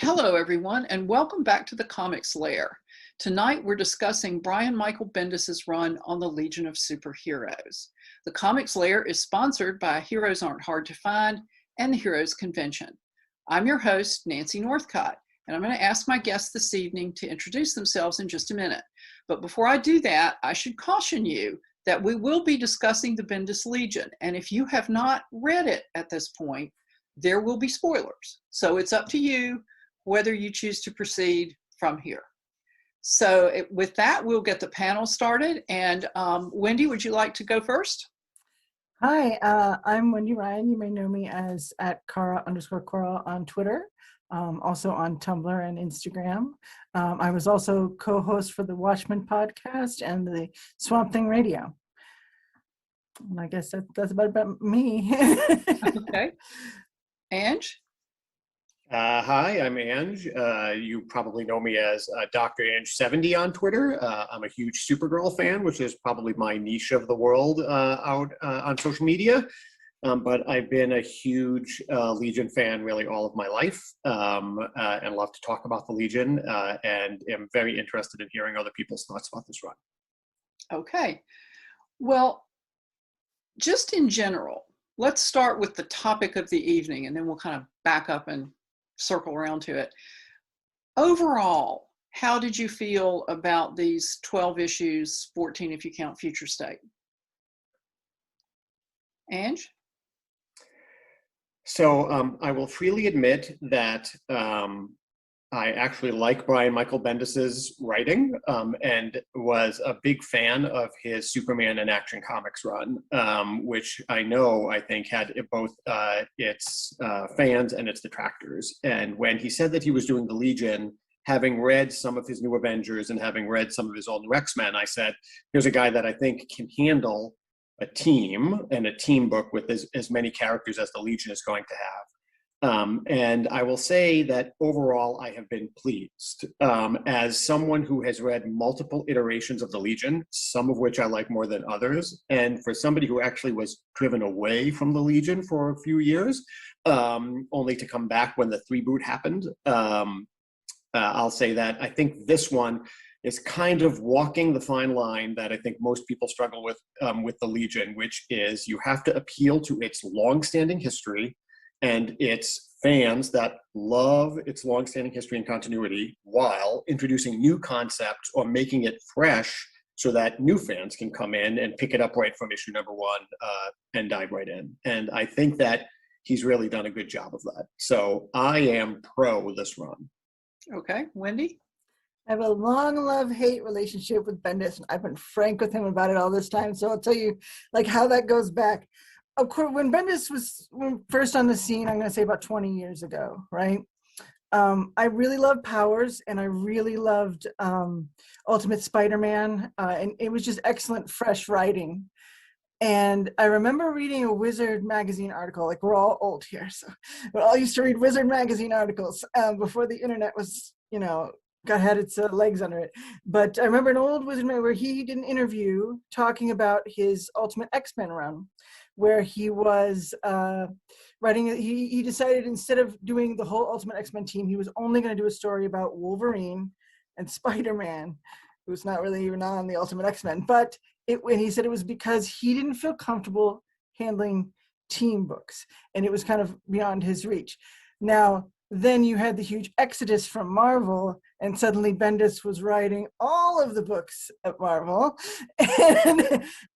Hello, everyone, and welcome back to the Comics Lair. Tonight, we're discussing Brian Michael Bendis' run on the Legion of Superheroes. The Comics Lair is sponsored by Heroes Aren't Hard to Find and the Heroes Convention. I'm your host, Nancy Northcott, and I'm going to ask my guests this evening to introduce themselves in just a minute. But before I do that, I should caution you that we will be discussing the Bendis Legion, and if you have not read it at this point, there will be spoilers. So it's up to you whether you choose to proceed from here. So with that, we'll get the panel started. And Wendy, would you like to go first? Hi, I'm Wendy Ryan. You may know me as @Kara_Cora on Twitter, also on Tumblr and Instagram. I was also co-host for the Watchmen podcast and the Swamp Thing Radio. And I guess that's about me. Okay. Ange? Hi, I'm Ange. You probably know me as Dr. Ange70 on Twitter. I'm a huge Supergirl fan, which is probably my niche of the world out on social media. But I've been a huge Legion fan really all of my life and love to talk about the Legion and am very interested in hearing other people's thoughts about this run. Okay. Well, just in general, let's start with the topic of the evening, and then we'll kind of back up and circle around to it. Overall, how did you feel about these 12 issues, 14 if you count Future State? Ange? So I will freely admit that I actually like Brian Michael Bendis's writing and was a big fan of his Superman and Action Comics run, which I think had both its fans and its detractors. And when he said that he was doing the Legion, having read some of his New Avengers and having read some of his old New X-Men, I said, here's a guy that I think can handle a team and a team book with as many characters as the Legion is going to have. And I will say that overall, I have been pleased. As someone who has read multiple iterations of the Legion, some of which I like more than others, and for somebody who actually was driven away from the Legion for a few years, only to come back when the 3-boot happened, I'll say that I think this one is kind of walking the fine line that I think most people struggle with the Legion, which is you have to appeal to its long-standing history and its fans that love its long-standing history and continuity while introducing new concepts or making it fresh so that new fans can come in and pick it up right from issue number 1 and dive right in. And I think that he's really done a good job of that. So I am pro this run. Okay. Wendy? I have a long love-hate relationship with Bendis, and I've been frank with him about it all this time. So I'll tell you like how that goes back. Of course, when Bendis was first on the scene, I'm going to say about 20 years ago, right? I really loved Powers, and I really loved Ultimate Spider-Man, and it was just excellent, fresh writing. And I remember reading a Wizard magazine article, like we're all old here, so we all used to read Wizard magazine articles before the internet was, had its legs under it. But I remember an old Wizard magazine where he did an interview talking about his Ultimate X-Men run, where he was writing, he decided instead of doing the whole Ultimate X-Men team, he was only going to do a story about Wolverine and Spider-Man, who's not really even on the Ultimate X-Men. But when he said it was because he didn't feel comfortable handling team books, and it was kind of beyond his reach. Now, then you had the huge exodus from Marvel, and suddenly Bendis was writing all of the books at Marvel,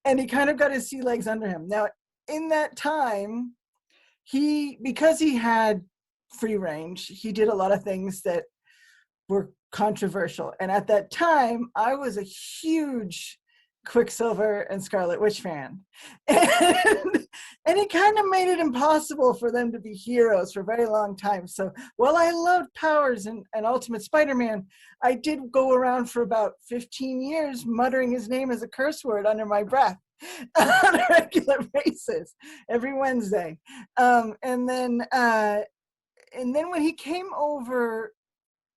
and he kind of got his sea legs under him. Now, in that time, because he had free range, he did a lot of things that were controversial. And at that time, I was a huge Quicksilver and Scarlet Witch fan. And he kind of made it impossible for them to be heroes for a very long time. So while I loved Powers and Ultimate Spider-Man, I did go around for about 15 years muttering his name as a curse word under my breath on a regular basis every Wednesday. And then when he came over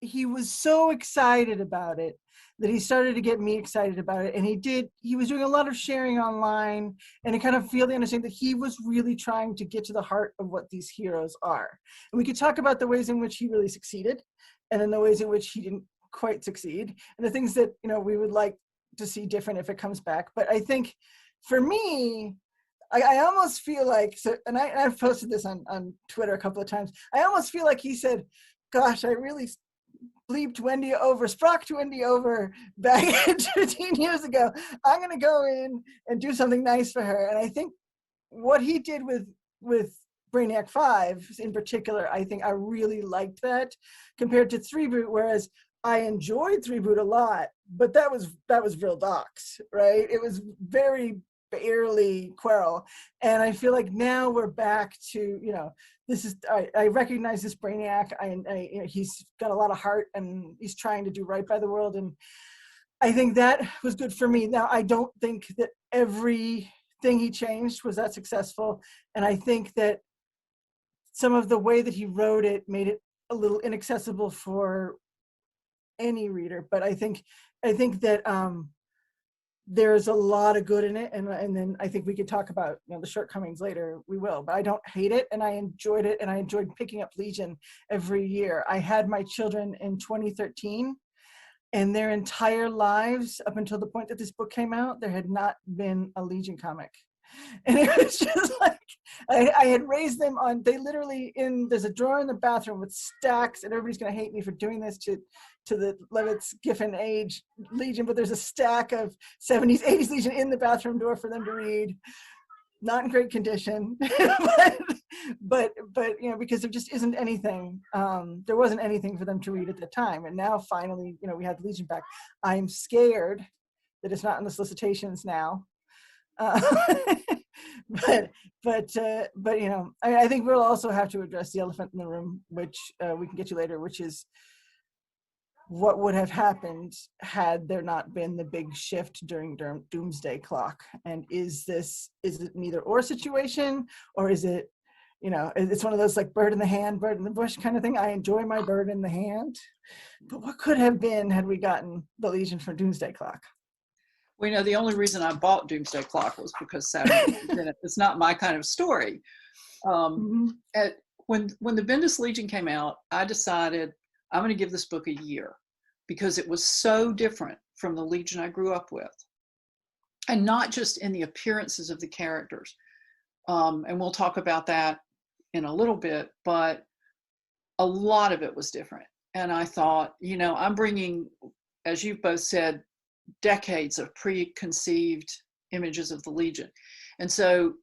he was so excited about it that he started to get me excited about it. And he was doing a lot of sharing online, and I kind of feel the understanding that he was really trying to get to the heart of what these heroes are. And we could talk about the ways in which he really succeeded, and then the ways in which he didn't quite succeed, and the things that, we would like to see different if it comes back. But I think for me, I almost feel like, and I've posted this on Twitter a couple of times, I almost feel like he said, gosh, I really sprocked Wendy over back 15 years ago. I'm going to go in and do something nice for her. And I think what he did with Brainiac 5 in particular, I think I really liked that compared to 3-Boot, whereas I enjoyed 3-Boot a lot, but that was real docs, right? It was very barely Quirrell. And I feel like now we're back to, this is, I recognize this Brainiac. He's got a lot of heart, and he's trying to do right by the world. And I think that was good for me. Now, I don't think that everything he changed was that successful. And I think that some of the way that he wrote it made it a little inaccessible for any reader. But I think that there's a lot of good in it, and then I think we could talk about the shortcomings later. We will, but I don't hate it, and I enjoyed it, and I enjoyed picking up Legion every year. I had my children in 2013, and their entire lives up until the point that this book came out, there had not been a Legion comic. And it was just like, I had raised them on, they literally, there's a drawer in the bathroom with stacks, and everybody's going to hate me for doing this to the Levitz Giffen age Legion, but there's a stack of 70s, 80s Legion in the bathroom door for them to read. Not in great condition, but because there just isn't anything, there wasn't anything for them to read at the time. And now finally, we had Legion back. I'm scared that it's not in the solicitations now. But I think we'll also have to address the elephant in the room, which we can get to later, which is what would have happened had there not been the big shift during Doomsday Clock. And is it an either or situation, or is it, it's one of those like bird in the hand, bird in the bush kind of thing. I enjoy my bird in the hand, but what could have been had we gotten the Legion for Doomsday Clock? Well, the only reason I bought Doomsday Clock was because Saturday it's not my kind of story. When the Bendis Legion came out, I decided I'm going to give this book a year because it was so different from the Legion I grew up with. And not just in the appearances of the characters. And we'll talk about that in a little bit, but a lot of it was different. And I thought, I'm bringing, as you've both said, decades of preconceived images of the Legion. And so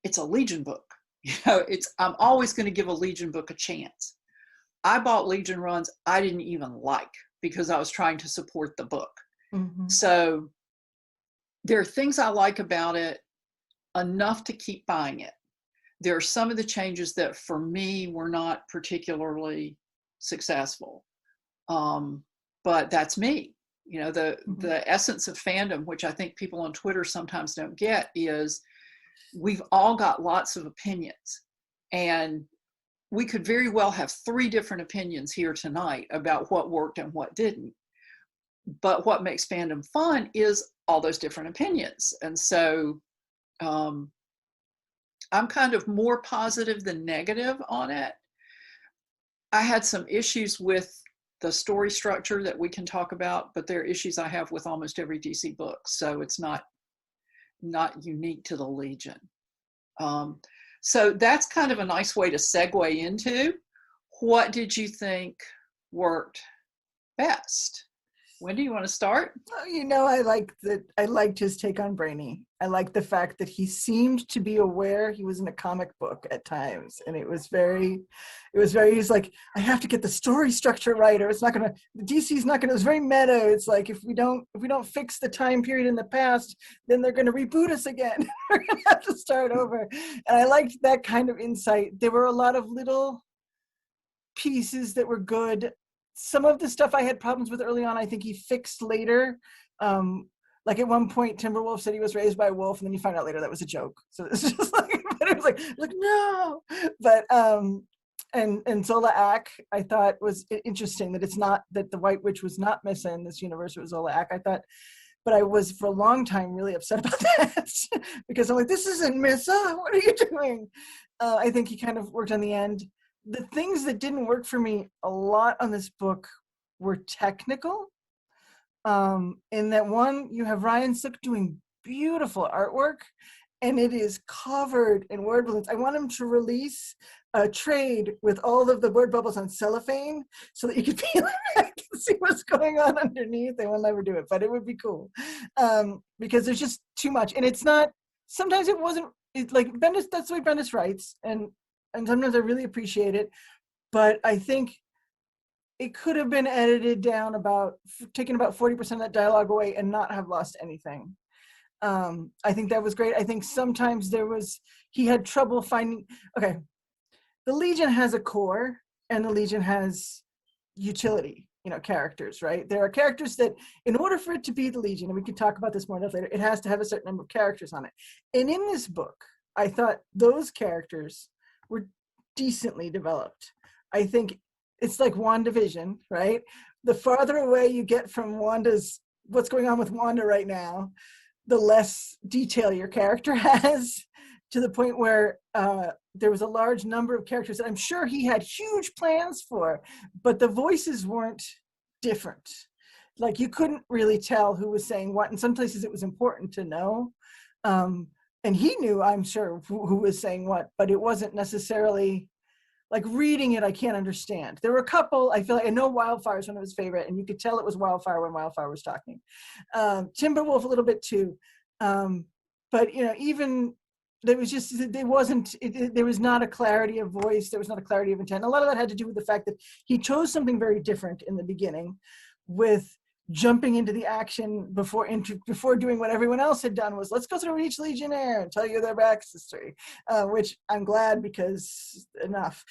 it's a Legion book. I'm always going to give a Legion book a chance. I bought Legion runs I didn't even like because I was trying to support the book. Mm-hmm. So there are things I like about it enough to keep buying it. There are some of the changes that for me were not particularly successful. But that's me. The essence of fandom, which I think people on Twitter sometimes don't get, is we've all got lots of opinions. And we could very well have 3 different opinions here tonight about what worked and what didn't. But what makes fandom fun is all those different opinions. And so I'm kind of more positive than negative on it. I had some issues with the story structure that we can talk about, but there are issues I have with almost every DC book. So it's not unique to the Legion. So that's kind of a nice way to segue into what did you think worked best? Wendy, you want to start? I liked his take on Brainy. I liked the fact that he seemed to be aware he was in a comic book at times. And he's like, I have to get the story structure right, or DC's not gonna, it was very meta. It's like, if we don't fix the time period in the past, then they're gonna reboot us again. We're gonna have to start over. And I liked that kind of insight. There were a lot of little pieces that were good. Some of the stuff I had problems with early on, I think he fixed later. Like at one point, Timberwolf said he was raised by a wolf, and then you find out later that was a joke. So it's just like, but it was like no. But and Zola Ack, I thought was interesting that it's not that the White Witch was not Missa in this universe. It was Zola Ack. I thought, but I was for a long time really upset about that because I'm like, this isn't Missa. What are you doing? I think he kind of worked on the end. The things that didn't work for me a lot on this book were technical. In that one, you have Ryan Sook doing beautiful artwork, and it is covered in word balloons. I want him to release a trade with all of the word bubbles on cellophane so that you could be like, see what's going on underneath. They will never do it, but it would be cool because there's just too much. And it's not, sometimes it wasn't, like Bendis, that's the way Bendis writes, and sometimes I really appreciate it, but I think it could have been edited down taken about 40% of that dialogue away and not have lost anything. I think that was great. I think sometimes he had trouble finding, okay, the Legion has a core and the Legion has utility, characters, right? There are characters that, in order for it to be the Legion, and we can talk about this more later, it has to have a certain number of characters on it. And in this book, I thought those characters were decently developed. I think it's like WandaVision, right? The farther away you get from what's going on with Wanda right now, the less detail your character has, to the point where there was a large number of characters that I'm sure he had huge plans for, but the voices weren't different. Like you couldn't really tell who was saying what. In some places it was important to know. And he knew, I'm sure, who was saying what, but it wasn't necessarily, like reading it, I can't understand. There were a couple, I feel like, I know Wildfire is one of his favorite, and you could tell it was Wildfire when Wildfire was talking. Timberwolf a little bit too. But, even, there was just, there was not a clarity of voice, there was not a clarity of intent. A lot of that had to do with the fact that he chose something very different in the beginning, with jumping into the action before doing what everyone else had done, was let's go through each Legionnaire and tell you their backstory, which I'm glad, because enough.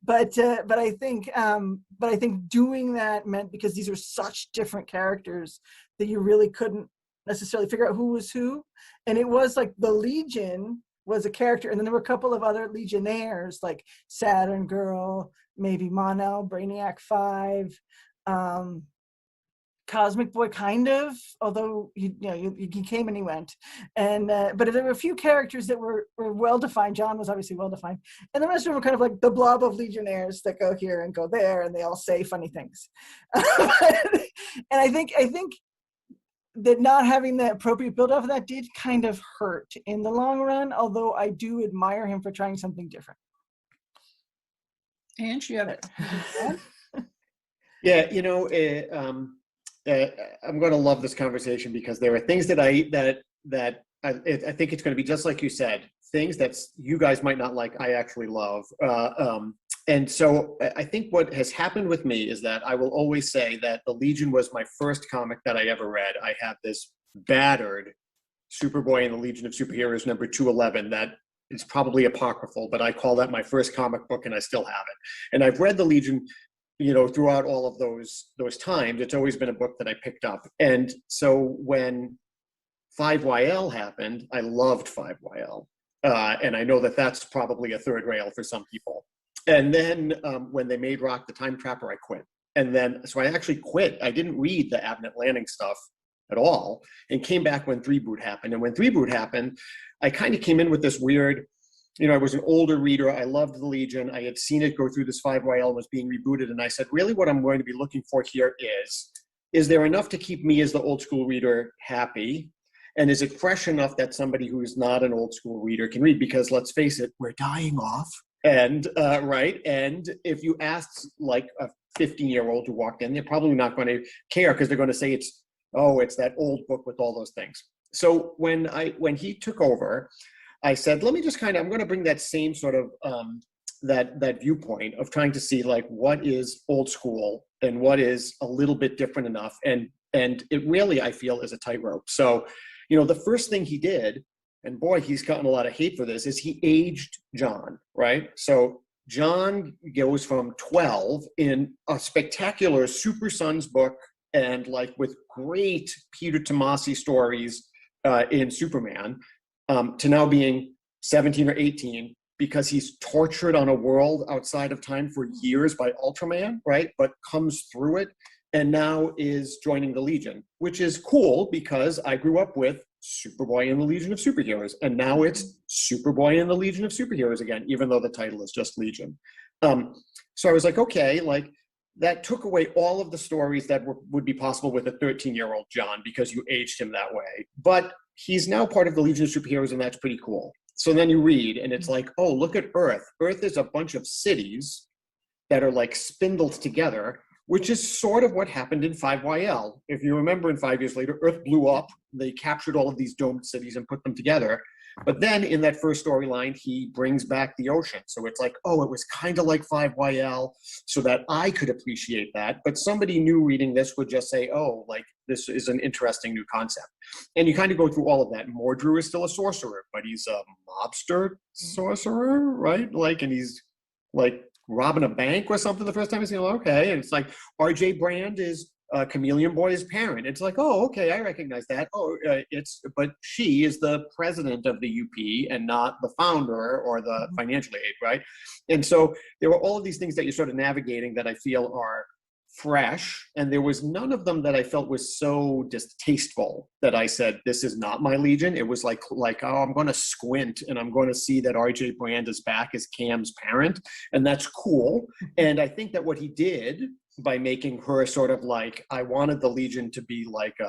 but I think doing that meant, because these are such different characters, that you really couldn't necessarily figure out who was who. And it was like the Legion was a character, and then there were a couple of other Legionnaires, like Saturn Girl, maybe Mon-El, Brainiac 5, Cosmic Boy, kind of, although he came and he went, and but there were a few characters that were well defined. John was obviously well defined, and the rest of them were kind of like the blob of Legionnaires that go here and go there, and they all say funny things. And I think that not having the appropriate build off of that did kind of hurt in the long run. Although I do admire him for trying something different. And you have it. Yeah, I'm going to love this conversation, because there are things that I think it's going to be just like you said. Things that you guys might not like, I actually love. And so I think what has happened with me is that I will always say that the Legion was my first comic that I ever read. I have this battered Superboy and the Legion of Superheroes number 211 that is probably apocryphal, but I call that my first comic book, and I still have it. And I've read the Legion, throughout all of those times. It's always been a book that I picked up. And so when 5YL happened, I loved 5YL. And I know that that's probably a third rail for some people. And then when they made Rock the Time Trapper, I quit. And then, so I actually quit. I didn't read the Abnett Lanning stuff at all, and came back when 3 Boot happened. And when 3 Boot happened, I kind of came in with this weird, I was an older reader. I loved the Legion. I had seen it go through this 5YL, was being rebooted. And I said, really what I'm going to be looking for here is there enough to keep me as the old school reader happy? And is it fresh enough that somebody who's not an old school reader can read? Because let's face it, we're dying off. And right. And if you ask like a 15-year-old who walked in, they're probably not going to care, because they're going to say it's that old book with all those things. So when he took over, I said, let me just I'm going to bring that same sort of that viewpoint of trying to see like what is old school and what is a little bit different enough. And it really, I feel, is a tightrope. So, the first thing he did, and boy, he's gotten a lot of hate for this, is he aged John, right? So John goes from 12 in a spectacular Super Sons book, and like with great Peter Tomasi stories in Superman, to now being 17 or 18 because he's tortured on a world outside of time for years by Ultraman, right? But comes through it and now is joining the Legion, which is cool because I grew up with Superboy and the Legion of Superheroes, and now it's Superboy and the Legion of Superheroes again, even though the title is just Legion. So I was like, okay, like that took away all of the stories that would be possible with a 13-year-old John because you aged him that way. But he's now part of the Legion of Superheroes, and that's pretty cool. So then you read, and it's like, oh, look at Earth. Earth is a bunch of cities that are like spindled together, which is sort of what happened in 5YL. If you remember, in 5 years later, Earth blew up. They captured all of these domed cities and put them together. But then in that first storyline, he brings back the ocean. So it's like, oh, it was kind of like 5YL, so that I could appreciate that. But somebody new reading this would just say, oh, like, this is an interesting new concept. And you kind of go through all of that. Mordru is still a sorcerer, but he's a mobster sorcerer, right? Like, and he's like robbing a bank or something the first time. He's like, okay. And it's like RJ Brand is Chameleon Boy's parent. It's like, oh, okay, I recognize that. Oh, but she is the president of the UP and not the founder or the financial aid, right? And so there were all of these things that you're sort of navigating that I feel are fresh, and there was none of them that I felt was so distasteful that I said, this is not my Legion. It was like, oh, I'm going to squint and I'm going to see that RJ Brand is back as Cam's parent, and that's cool. And I think that what he did by making her sort of like, I wanted the Legion to be like a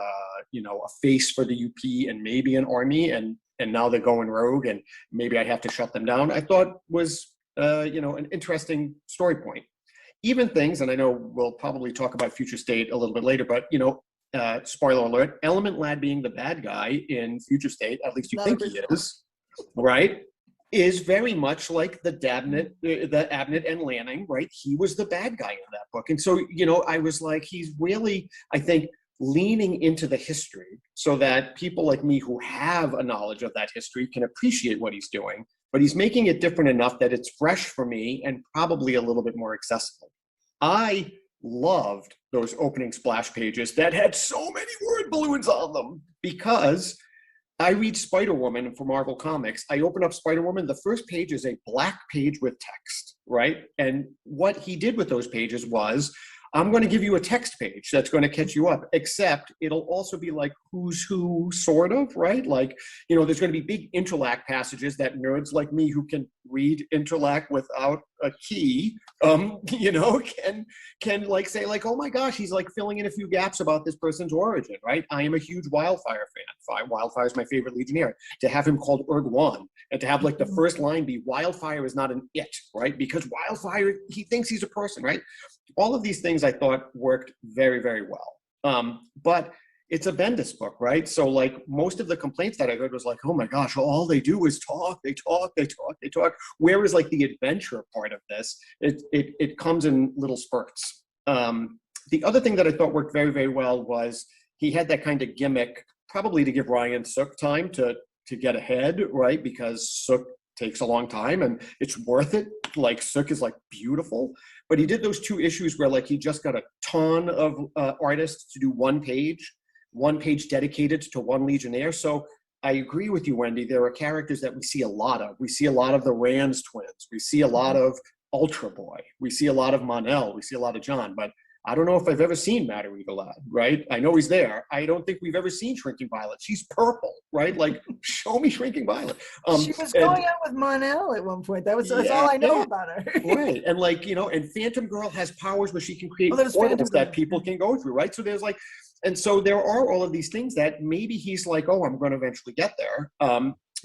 face for the UP and maybe an army, and now they're going rogue and maybe I have to shut them down, I thought was an interesting story point. Even things, and I know we'll probably talk about Future State a little bit later, but spoiler alert, Element Lad being the bad guy in Future State, at least you think he is, right, is very much like the Abnett and Lanning, right? He was the bad guy in that book. And so, I was like, he's really, I think, leaning into the history so that people like me who have a knowledge of that history can appreciate what he's doing, but he's making it different enough that it's fresh for me and probably a little bit more accessible. I loved those opening splash pages that had so many word balloons on them because I read Spider-Woman for Marvel Comics. I open up Spider-Woman. The first page is a black page with text, right? And what he did with those pages was, I'm going to give you a text page that's going to catch you up, except it'll also be like who's who, sort of, right? Like, there's going to be big interlac passages that nerds like me who can read interlac without a key, can like say like, oh my gosh, he's like filling in a few gaps about this person's origin, right? I am a huge Wildfire fan. Wildfire is my favorite Legionnaire. To have him called Erg-Wan and to have like the first line be Wildfire is not an it, right? Because Wildfire, he thinks he's a person, right? All of these things I thought worked very, very well. But it's a Bendis book, right? So like most of the complaints that I heard was like, oh my gosh, all they do is talk, they talk. Whereas like the adventure part of this, it comes in little spurts. The other thing that I thought worked very, very well was he had that kind of gimmick, probably to give Ryan Sook time to get ahead, right? Because Sook takes a long time and it's worth it. Like Sook is like beautiful, but he did those 2 issues where like he just got a ton of artists to do one page dedicated to one Legionnaire. So I agree with you, Wendy. There are characters that we see a lot of. We see a lot of the Rands twins. We see a lot of Ultra Boy. We see a lot of Mon-El. We see a lot of John, but I don't know if I've ever seen Matter Eagle Lad, right? I know he's there. I don't think we've ever seen Shrinking Violet. She's purple, right? Like, show me Shrinking Violet. She was going out with Mon-El at one point. That's all I know about her. Right. And like, and Phantom Girl has powers where she can create portals that people can go through, right? So there's like, and so there are all of these things that maybe he's like, oh, I'm going to eventually get there.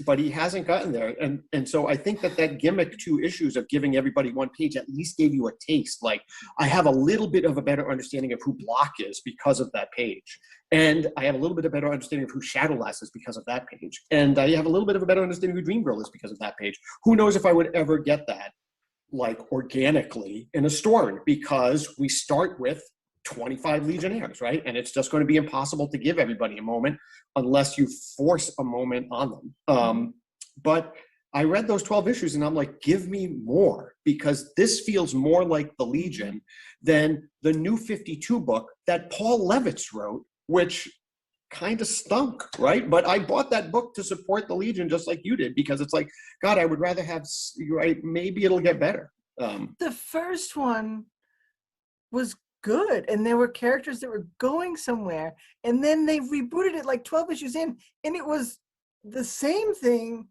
But he hasn't gotten there. And so I think that gimmick 2 issues of giving everybody one page at least gave you a taste. Like, I have a little bit of a better understanding of who Block is because of that page. And I have a little bit of a better understanding of who Shadowlass is because of that page. And I have a little bit of a better understanding of who Dream Girl is because of that page. Who knows if I would ever get that, like, organically in a story, because we start with 25 Legionnaires, right? And it's just going to be impossible to give everybody a moment unless you force a moment on them. But I read those 12 issues and I'm like, give me more, because this feels more like the Legion than the New 52 book that Paul Levitz wrote, which kind of stunk, right? But I bought that book to support the Legion just like you did, because it's like, God, I would rather have, right, maybe it'll get better. The first one was good, and there were characters that were going somewhere, and then they rebooted it like 12 issues in, and it was the same thing,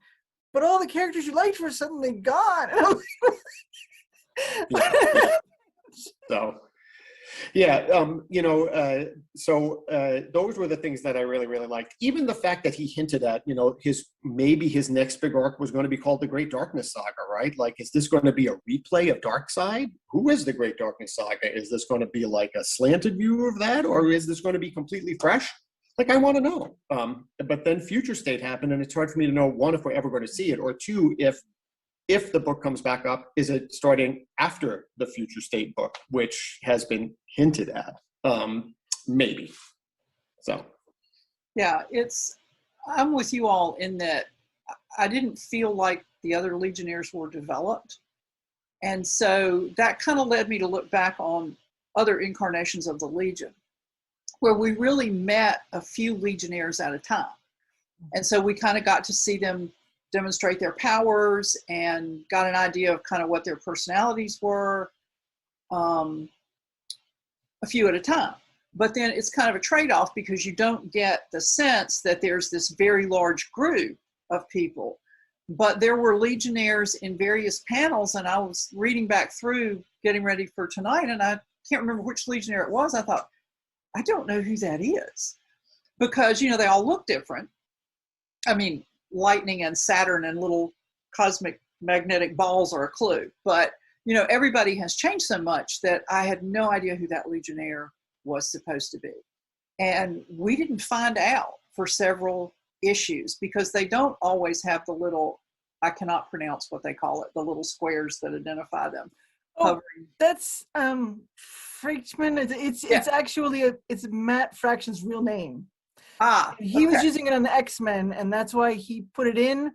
but all the characters you liked were suddenly gone. And I'm like, Yeah. So, yeah, those were the things that I really, really liked. Even the fact that he hinted at, maybe his next big arc was going to be called the Great Darkness Saga, right? Like, is this going to be a replay of Darkseid? Who is the Great Darkness Saga? Is this going to be like a slanted view of that, or is this going to be completely fresh? Like, I want to know. But then Future State happened, and it's hard for me to know, one, if we're ever going to see it, or two, if the book comes back up, is it starting after the Future State book, which has been hinted at? Maybe. So. Yeah, I'm with you all in that I didn't feel like the other Legionnaires were developed. And so that kind of led me to look back on other incarnations of the Legion, where we really met a few Legionnaires at a time. And so we kind of got to see them demonstrate their powers and got an idea of kind of what their personalities were, a few at a time. But then it's kind of a trade-off, because you don't get the sense that there's this very large group of people. But there were Legionnaires in various panels, and I was reading back through, getting ready for tonight, and I can't remember which Legionnaire it was. I thought, I don't know who that is, because, they all look different. I mean, lightning and Saturn and little cosmic magnetic balls are a clue, but everybody has changed so much that I had no idea who that Legionnaire was supposed to be. And we didn't find out for several issues, because they don't always have the little, I cannot pronounce what they call it, the little squares that identify them. Oh, that's Freichtman. It's actually it's Matt Fraction's real name. He was using it on the X-Men, and that's why he put it in.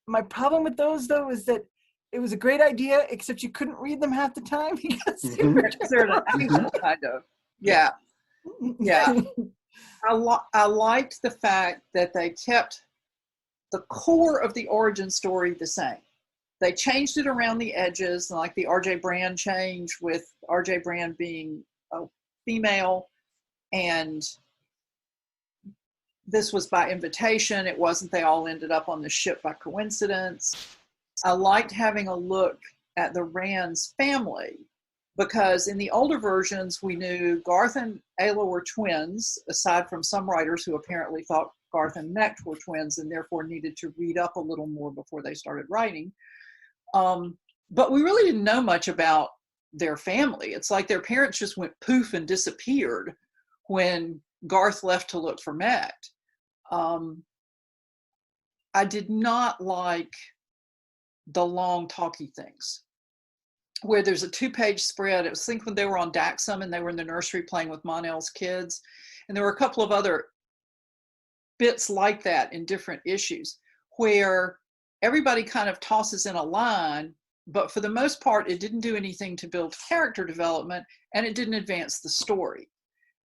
My problem with those, though, is that it was a great idea, except you couldn't read them half the time, because they're an angle, kind of. Yeah. I liked the fact that they kept the core of the origin story the same. They changed it around the edges, like the R.J. Brand change, with R.J. Brand being a female, and this was by invitation. It wasn't they all ended up on the ship by coincidence. I liked having a look at the Rand's family, because in the older versions, we knew Garth and Ayla were twins, aside from some writers who apparently thought Garth and Necht were twins and therefore needed to read up a little more before they started writing. But we really didn't know much about their family. It's like their parents just went poof and disappeared when Garth left to look for Necht. I did not like the long talky things, where there's a 2-page spread. It was, I think, when they were on Daxam and they were in the nursery playing with Mon-El's kids. And there were a couple of other bits like that in different issues, where everybody kind of tosses in a line, but for the most part, it didn't do anything to build character development, and it didn't advance the story.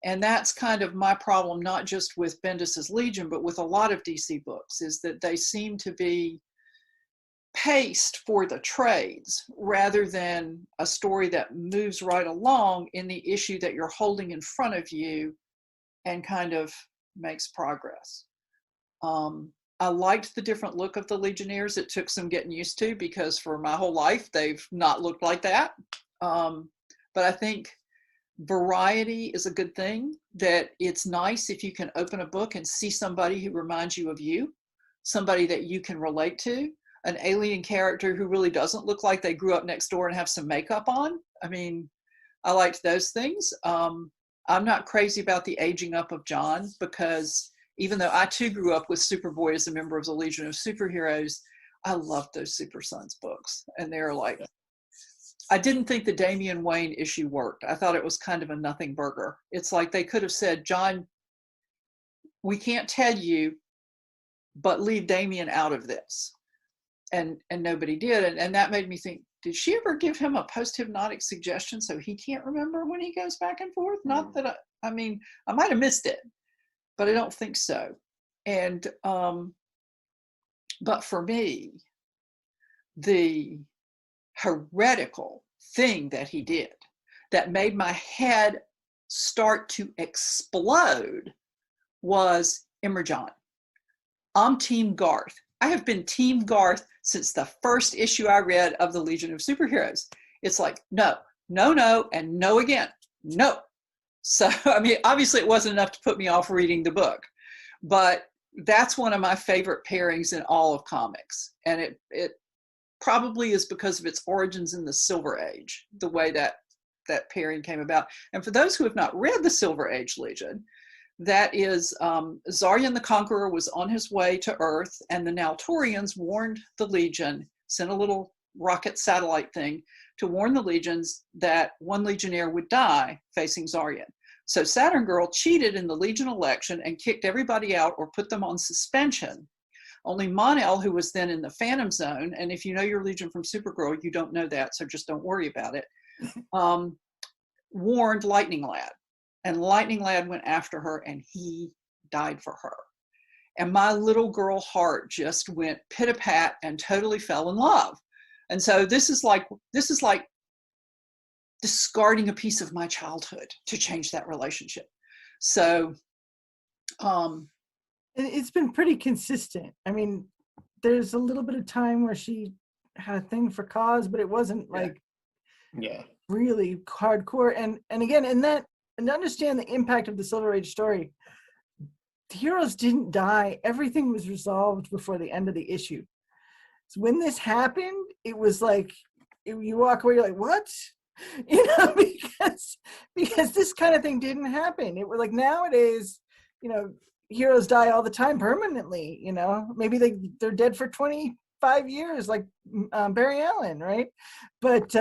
And that's kind of my problem, not just with Bendis's Legion, but with a lot of DC books, is that they seem to be paced for the trades rather than a story that moves right along in the issue that you're holding in front of you and kind of makes progress. I liked the different look of the Legionnaires. It took some getting used to, because for my whole life, they've not looked like that. But I think variety is a good thing, that it's nice if you can open a book and see somebody who reminds you of you, somebody that you can relate to, an alien character who really doesn't look like they grew up next door and have some makeup on. I mean, I liked those things. I'm not crazy about the aging up of John, because even though I too grew up with Superboy as a member of the Legion of Superheroes, I loved those Super Sons books. And they're like, I didn't think the Damian Wayne issue worked. I thought it was kind of a nothing burger. It's like they could have said, John, we can't tell you, but leave Damian out of this. And nobody did. And that made me think, did she ever give him a post-hypnotic suggestion so he can't remember when he goes back and forth? Not that I mean, I might have missed it. but I don't think so. And but for me, the heretical thing that he did that made my head start to explode was Immerjohn. I'm Team Garth. I have been Team Garth since the first issue I read of the Legion of Superheroes. It's like, no, no, no, and no again. No. So, I mean, obviously it wasn't enough to put me off reading the book, but that's one of my favorite pairings in all of comics. And it probably is because of its origins in the Silver Age, the way that pairing came about. And for those who have not read the Silver Age Legion, that is, Zaryan the Conqueror was on his way to Earth, and the Naltorians warned the Legion, sent a little rocket satellite thing to warn the legions that one legionnaire would die facing Zaryan. So Saturn Girl cheated in the Legion election and kicked everybody out or put them on suspension. Only Mon-El, who was then in the Phantom Zone, and if you know your Legion from Supergirl, you don't know that, so just don't worry about it, warned Lightning Lad. And Lightning Lad went after her, and he died for her. And my little girl heart just went pit-a-pat and totally fell in love. And so this is like discarding a piece of my childhood to change that relationship. So it's been pretty consistent. I mean, there's a little bit of time where she had a thing for Cause, but it wasn't like really hardcore. And again, and to understand the impact of the Silver Age story, the heroes didn't die. Everything was resolved before the end of the issue. So when this happened, it was like, you walk away, you're like, what? You know, because this kind of thing didn't happen. It was like nowadays, you know, heroes die all the time permanently, you know, maybe they're dead for 25 years, like Barry Allen, right? But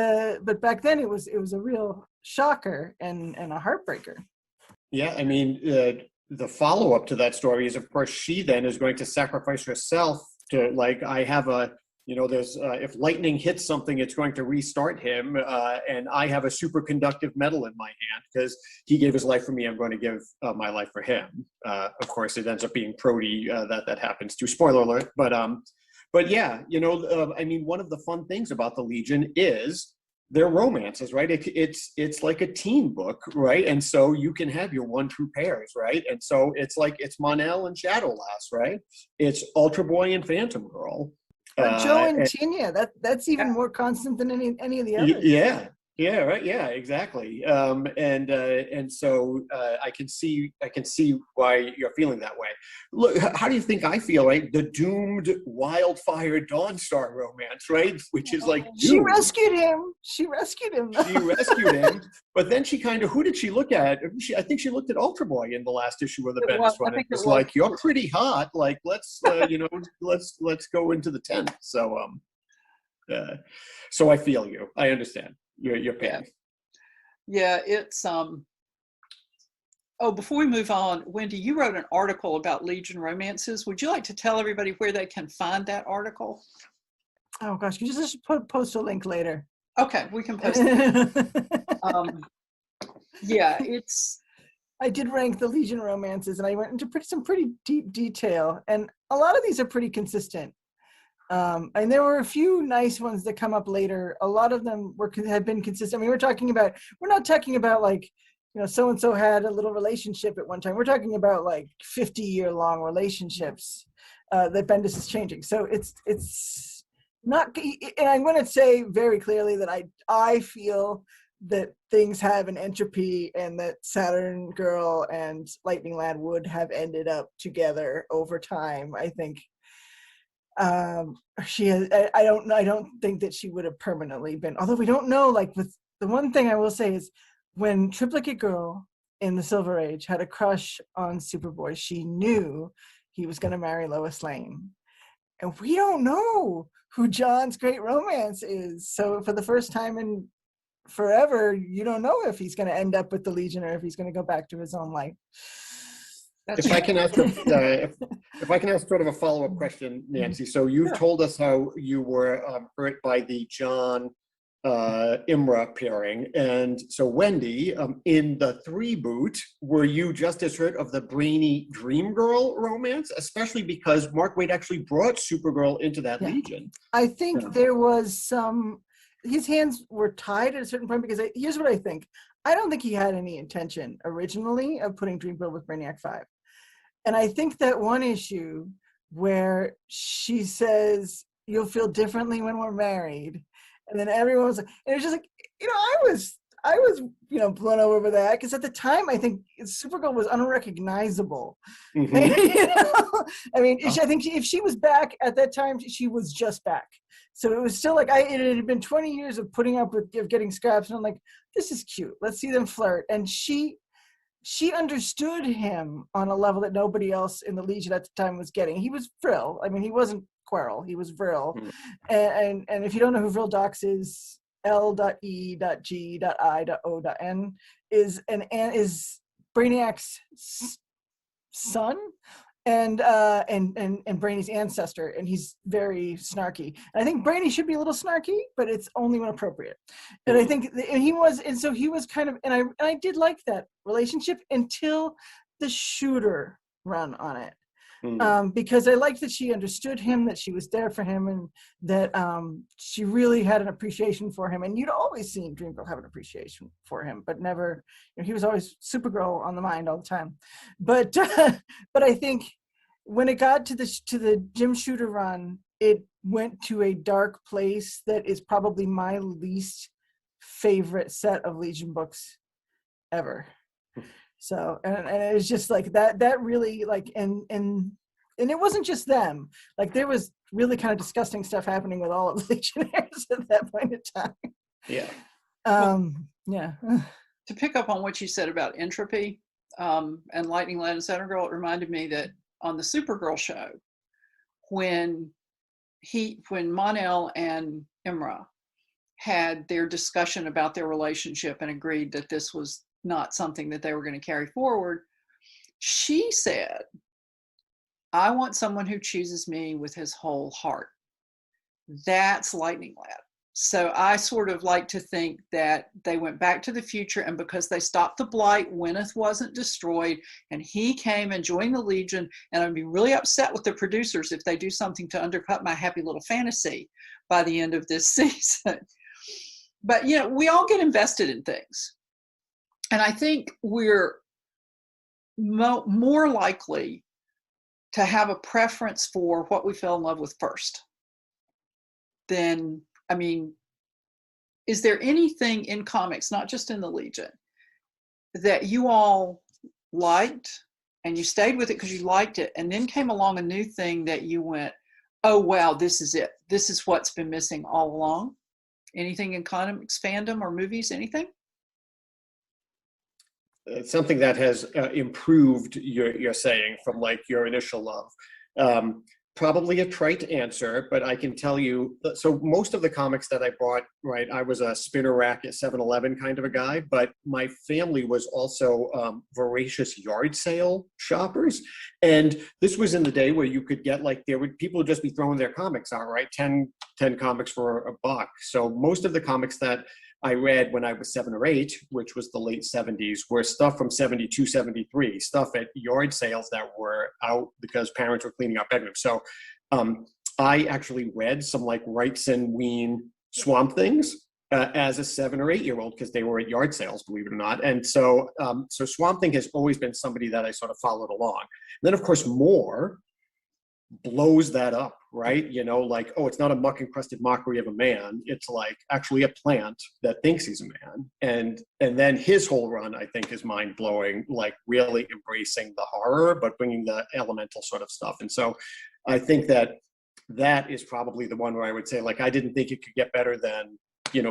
back then it was a real shocker and a heartbreaker. Yeah, I mean, the follow-up to that story is, of course, she then is going to sacrifice herself to, like, I have a, you know, there's, if lightning hits something, it's going to restart him, and I have a superconductive metal in my hand because he gave his life for me, I'm going to give my life for him. Of course, it ends up being Prody that happens to, spoiler alert, but yeah, you know, I mean, one of the fun things about the Legion is their romances, right? It's like a teen book, right? And so you can have your 1-2 pairs, right? And so it's like, it's Mon-El and Shadowlass, right? It's Ultra Boy and Phantom Girl. Joe and Tinia, that's even more constant than any of the others. Yeah, right. Yeah, exactly. And so I can see why you're feeling that way. Look, how do you think I feel? Right, the doomed Wildfire Dawnstar romance, right? Which is like doomed. She rescued him. She rescued him, but then she kind of, who did she look at? I think she looked at Ultra Boy in the last issue of the Bendis one. It was like, you're pretty hot. Like, let's you know, let's go into the tent. So so I feel you. I understand. Your pain. Yeah, it's before we move on, Wendy, you wrote an article about Legion romances. Would you like to tell everybody where they can find that article? Oh gosh, you just post a link later. Okay, we can post it. Yeah, I did rank the Legion romances, and I went into some pretty deep detail, and a lot of these are pretty consistent. And there were a few nice ones that come up later. A lot of them have been consistent. I mean, we're not talking about like, you know, so-and-so had a little relationship at one time. We're talking about like 50-year-long relationships that Bendis is changing. So it's not, and I'm going to say very clearly that I feel that things have an entropy and that Saturn Girl and Lightning Lad would have ended up together over time. I think she has, I don't think that she would have permanently been, although we don't know, like, with the one thing I will say is when Triplicate Girl in the Silver Age had a crush on Superboy, she knew he was going to marry Lois Lane. And we don't know who John's great romance is. So for the first time in forever, you don't know if he's going to end up with the Legion or if he's going to go back to his own life. If I can ask sort of a follow-up question, Nancy. So you've told us how you were hurt by the John Imra pairing. And so Wendy, in the 3-boot, were you just as hurt of the brainy Dream Girl romance, especially because Mark Waid actually brought Supergirl into that Legion? I think there was some, his hands were tied at a certain point because here's what I think. I don't think he had any intention originally of putting Dream Girl with Brainiac 5. And I think that one issue where she says, "You'll feel differently when we're married," and then everyone was like, and it was just like, I was, blown over by that, because at the time I think Supergirl was unrecognizable. Mm-hmm. I mean, I think if she was back at that time, she was just back. So it was still like it had been 20 years of putting up with getting scraps, and I'm like, this is cute. Let's see them flirt. And she understood him on a level that nobody else in the Legion at the time was getting. He was Vril. I mean, he wasn't Quirrell. He was Vril. And if you don't know who Vril Dox is, L.E.G.I.O.N is Brainiac's son and Brainy's ancestor, and he's very snarky. And I think Brainy should be a little snarky, but it's only when appropriate. And I think he was kind of, and I did like that relationship until the Shooter run on it. Because I liked that she understood him, that she was there for him, and that she really had an appreciation for him. And you'd always seen Dream Girl have an appreciation for him, but never, he was always Supergirl on the mind all the time. But but I think when it got to the Jim Shooter run, it went to a dark place that is probably my least favorite set of Legion books ever. So, and it was just like that really, like, and it wasn't just them. Like, there was really kind of disgusting stuff happening with all of the Legionnaires at that point in time. Yeah. Yeah. To pick up on what you said about entropy and Lightning Lad and Saturn Girl, it reminded me that on the Supergirl show, when Mon-El and Imra had their discussion about their relationship and agreed that this was not something that they were going to carry forward, she said, "I want someone who chooses me with his whole heart." That's Lightning Lad. So I sort of like to think that they went back to the future, and because they stopped the blight, Wynneth wasn't destroyed, and he came and joined the Legion, and I'd be really upset with the producers if they do something to undercut my happy little fantasy by the end of this season. But, we all get invested in things. And I think we're more likely to have a preference for what we fell in love with first. Then, I mean, is there anything in comics, not just in the Legion, that you all liked and you stayed with it because you liked it, and then came along a new thing that you went, "Oh, wow, this is it. This is what's been missing all along"? Anything in comics fandom or movies, anything? Something that has improved, you're saying, from like your initial love. Probably a trite answer, but I can tell you, so most of the comics that I bought, right, I was a spinner rack at 7-Eleven kind of a guy, but my family was also voracious yard sale shoppers. And this was in the day where you could get, like, people would just be throwing their comics out, right? 10 comics for $1. So most of the comics that I read when I was 7 or 8, which was the late 70s, were stuff from 72, 73, stuff at yard sales that were out because parents were cleaning up bedrooms. So I actually read some like Wrightson Ween Swamp Things as a 7 or 8 year old because they were at yard sales, believe it or not. And so Swamp Thing has always been somebody that I sort of followed along. And then, of course, Moore blows that up, right? Like, oh, it's not a muck encrusted mockery of a man. It's like actually a plant that thinks he's a man. And then his whole run, I think, is mind blowing, like really embracing the horror, but bringing the elemental sort of stuff. And so I think that is probably the one where I would say, like, I didn't think it could get better than,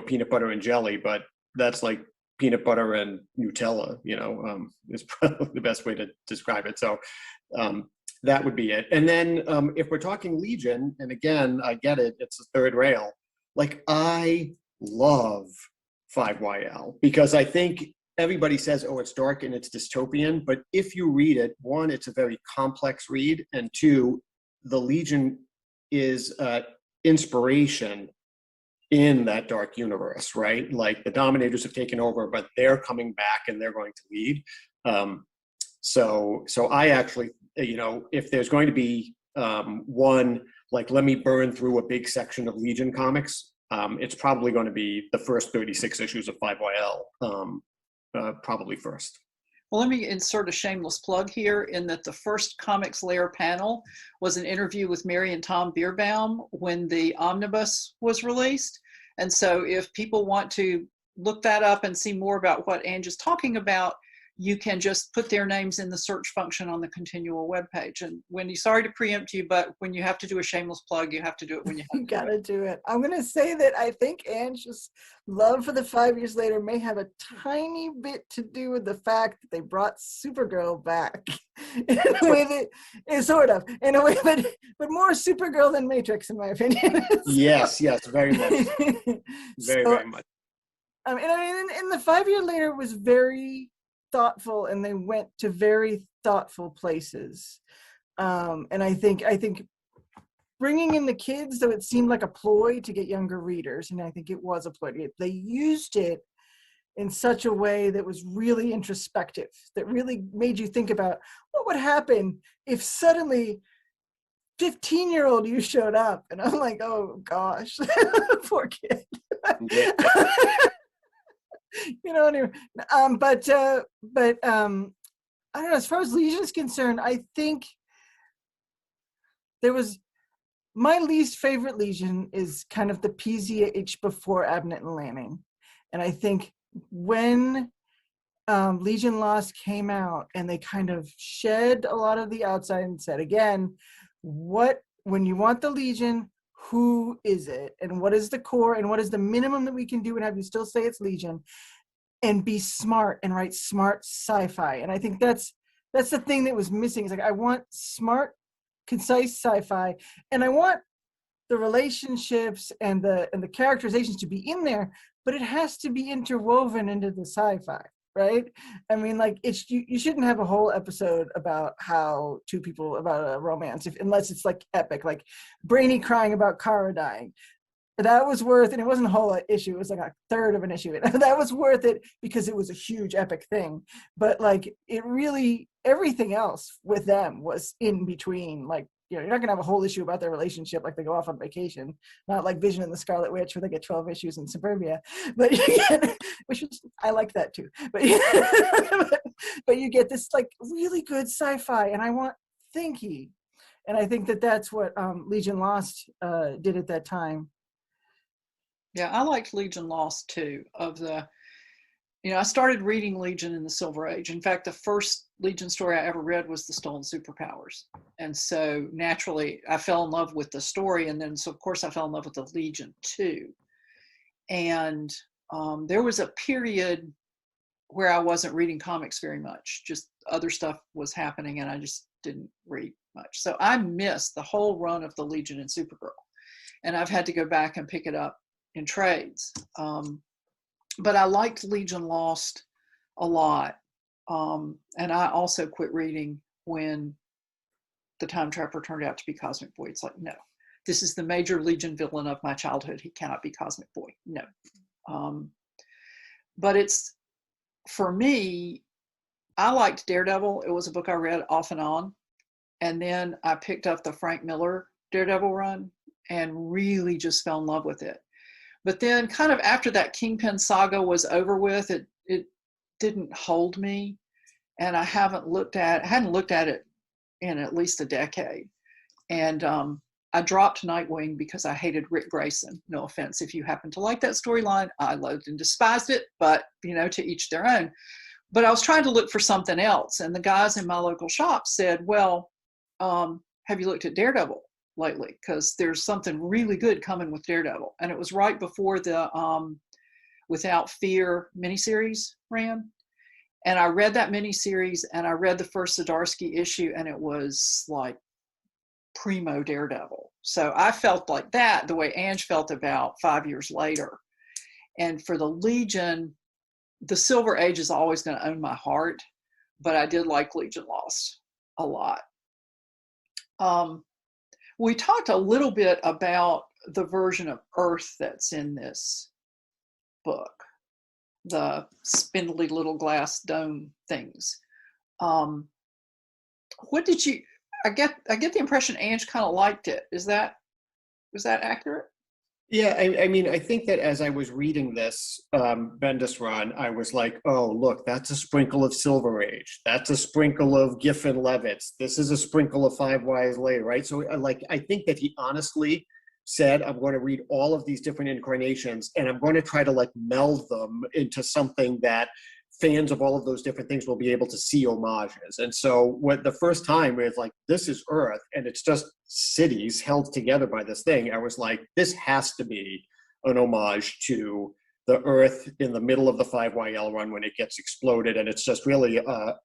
peanut butter and jelly, but that's like peanut butter and Nutella, is probably the best way to describe it. So, that would be it. And then if we're talking Legion, and again, I get it, it's a third rail. Like, I love 5YL because I think everybody says, oh, it's dark and it's dystopian. But if you read it, one, it's a very complex read. And two, the Legion is inspiration in that dark universe, right? Like the Dominators have taken over, but they're coming back and they're going to lead. So I actually, if there's going to be one, like, let me burn through a big section of Legion comics, it's probably going to be the first 36 issues of 5YL, probably first. Well, let me insert a shameless plug here in that the first Comics Lair panel was an interview with Mary and Tom Bierbaum when the omnibus was released. And so if people want to look that up and see more about what Ange is talking about, you can just put their names in the search function on the ConTinual webpage. And Wendy, sorry to preempt you, but when you have to do a shameless plug, you have to do it when you have to. You gotta do it. I'm gonna say that I think Ange's love for the 5 years later may have a tiny bit to do with the fact that they brought Supergirl back in a way that is sort of in a way, but more Supergirl than Matrix, in my opinion. Yes, very much, very much. And I mean, in the 5 year later was very thoughtful, and they went to very thoughtful places. And I think bringing in the kids, though it seemed like a ploy to get younger readers, and I think it was a ploy, they used it in such a way that was really introspective, that really made you think about what would happen if suddenly 15-year-old you showed up. And I'm like, oh gosh, poor kid. Yeah. You know, anyway. But I don't know, as far as Legion is concerned, I think there was, my least favorite Legion is kind of the PZH before Abnett and Lanning. And I think when Legion Lost came out and they kind of shed a lot of the outside and said, again, when you want the Legion, who is it? And what is the core? And what is the minimum that we can do and have you still say it's Legion? And be smart and write smart sci-fi. And I think that's the thing that was missing. It's like, I want smart, concise sci-fi, and I want the relationships and the characterizations to be in there, but it has to be interwoven into the sci-fi, right? I mean, like, it's you shouldn't have a whole episode about how two people about a romance unless it's like epic, like Brainy crying about Kara dying. That was worth, and it wasn't a whole issue, it was like a third of an issue. That was worth it because it was a huge epic thing. But like, it really, everything else with them was in between. Like, you're not gonna have a whole issue about their relationship, like they go off on vacation, not like Vision and the Scarlet Witch where they get 12 issues in suburbia. But which is, I like that too. But but you get this like really good sci-fi, and I want thinky. And I think that's what Legion Lost did at that time. Yeah, I liked Legion Lost too. I started reading Legion in the Silver Age. In fact, the first Legion story I ever read was The Stolen Superpowers. And so naturally, I fell in love with the story. And then, so of course, I fell in love with the Legion too. And there was a period where I wasn't reading comics very much. Just other stuff was happening and I just didn't read much. So I missed the whole run of the Legion and Supergirl. And I've had to go back and pick it up in trades. But I liked Legion Lost a lot. And I also quit reading when the Time Trapper turned out to be Cosmic Boy. It's like, no, this is the major Legion villain of my childhood. He cannot be Cosmic Boy. No. But it's, for me, I liked Daredevil. It was a book I read off and on. And then I picked up the Frank Miller Daredevil run and really just fell in love with it. But then kind of after that Kingpin saga was over with, it didn't hold me. And I hadn't looked at it in at least a decade. And I dropped Nightwing because I hated Rick Grayson. No offense if you happen to like that storyline. I loathed and despised it, but to each their own. But I was trying to look for something else. And the guys in my local shop said, well, have you looked at Daredevil lately? Because there's something really good coming with Daredevil. And it was right before the Without Fear miniseries ran. And I read that miniseries and I read the first Zdarsky issue and it was like primo Daredevil. So I felt like that the way Ange felt about 5 years later. And for the Legion, the Silver Age is always going to own my heart, but I did like Legion Lost a lot. We talked a little bit about the version of Earth that's in this book, the spindly little glass dome things. What did you? I get the impression Ange kind of liked it. Was that accurate? Yeah, I mean, I think that as I was reading this Bendis run, I was like, oh, look, that's a sprinkle of Silver Age. That's a sprinkle of Giffen Levitz. This is a sprinkle of Five Wise Later, right? So, I think that he honestly said, I'm going to read all of these different incarnations, and I'm going to try to meld them into something that fans of all of those different things will be able to see homages. And so when the first time it's like, this is Earth and it's just cities held together by this thing, I was like, this has to be an homage to the Earth in the middle of the 5YL run when it gets exploded, and it's just really a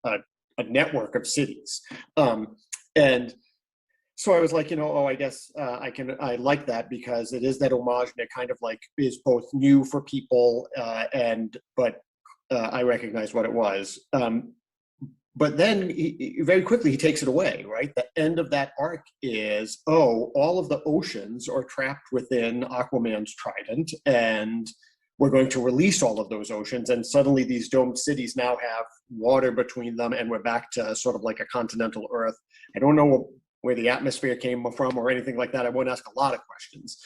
network of cities. And so I was like, I guess I like that because it is that homage, and it kind of is both new for people but I recognized what it was. But then very quickly he takes it away, right? The end of that arc is, all of the oceans are trapped within Aquaman's trident, and we're going to release all of those oceans, and suddenly these domed cities now have water between them, and we're back to sort of like a continental Earth. I don't know where the atmosphere came from or anything like that. I won't ask a lot of questions.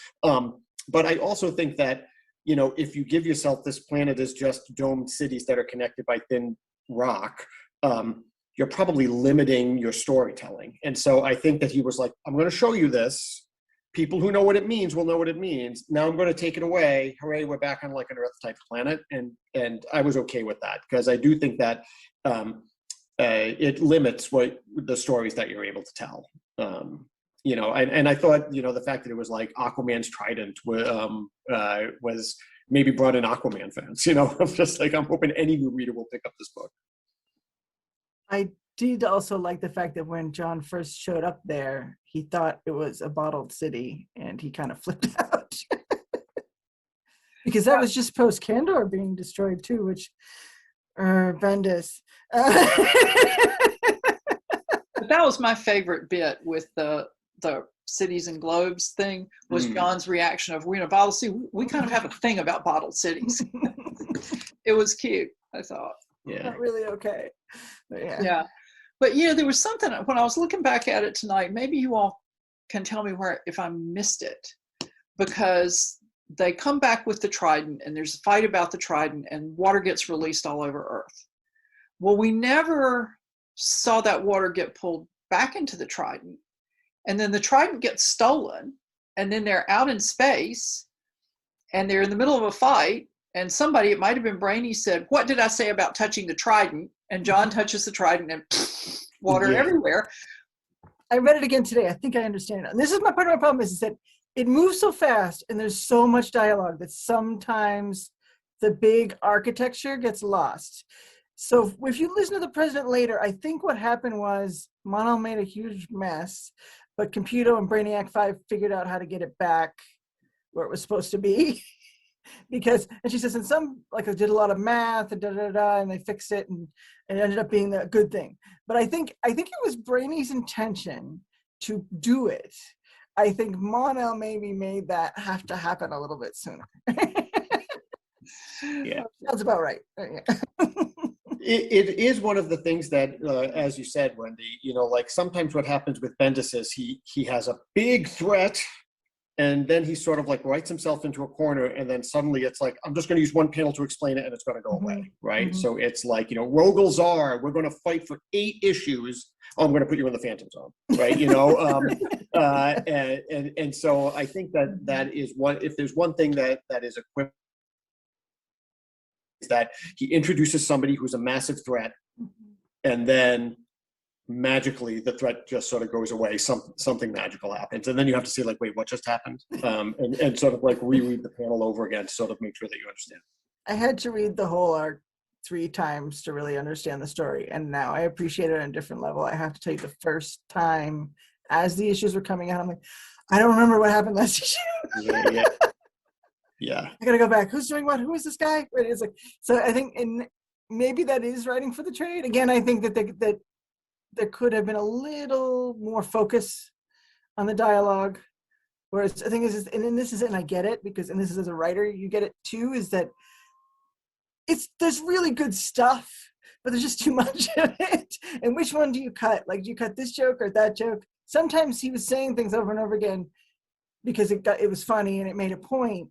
But I also think that, if you give yourself this planet as just domed cities that are connected by thin rock, you're probably limiting your storytelling. And so I think that he was like, I'm going to show you this. People who know what it means will know what it means. Now I'm going to take it away. Hooray, we're back on an Earth-type planet. And I was okay with that because I do think that it limits what the stories that you're able to tell. And I thought, the fact that it was like Aquaman's trident was maybe brought in Aquaman fans. I'm just like, I'm hoping any new reader will pick up this book. I did also like the fact that when John first showed up there, he thought it was a bottled city, and he kind of flipped out. Because that was just post Kandor being destroyed too, which Bendis. But that was my favorite bit with the cities and globes thing, was John's reaction of, we're in a bottled city. We kind of have a thing about bottled cities. It was cute, I thought. Yeah. Not really okay. But yeah. But there was something when I was looking back at it tonight, maybe you all can tell me if I missed it, because they come back with the trident and there's a fight about the trident and water gets released all over Earth. Well, we never saw that water get pulled back into the trident, and then the trident gets stolen, and then they're out in space and they're in the middle of a fight, and somebody, it might have been Brainy, said, what did I say about touching the trident? And John touches the trident and water everywhere. I read it again today. I think I understand it. And this is part of my problem is that it moves so fast and there's so much dialogue that sometimes the big architecture gets lost. So if you listen to the president later, I think what happened was Monel made a huge mess, but Computo and Brainiac 5 figured out how to get it back where it was supposed to be. And she says, and some, I did a lot of math and and they fixed it, and it ended up being a good thing. But I think it was Brainy's intention to do it. I think Monel maybe made that have to happen a little bit sooner. Yeah. Sounds about right. It is one of the things that, as you said, Wendy, sometimes what happens with Bendis is he has a big threat, and then he sort of writes himself into a corner, and then suddenly it's like, I'm just going to use one panel to explain it, and it's going to go away, right? Mm-hmm. So it's like, Rogel Czar, we're going to fight for 8 issues. Oh, I'm going to put you in the Phantom Zone, right? And so I think that is one. If there's one thing that is equipped, is that he introduces somebody who's a massive threat, and then magically the threat just sort of goes away. Something magical happens, and then you have to say wait, what just happened? And sort of reread the panel over again to sort of make sure that you understand. I had to read the whole arc 3 times to really understand the story, and now I appreciate it on a different level. I have to tell you, the first time as the issues were coming out, I'm like, I don't remember what happened last issue. Yeah. I gotta go back. Who's doing what? Who is this guy? It's so I think, maybe that is writing for the trade. Again, I think that there could have been a little more focus on the dialogue, Whereas the thing is, and I get it, because, and this is as a writer, you get it too, is that there's really good stuff, but there's just too much of it. And which one do you cut? Like, do you cut this joke or that joke? Sometimes he was saying things over and over again because it was funny and it made a point,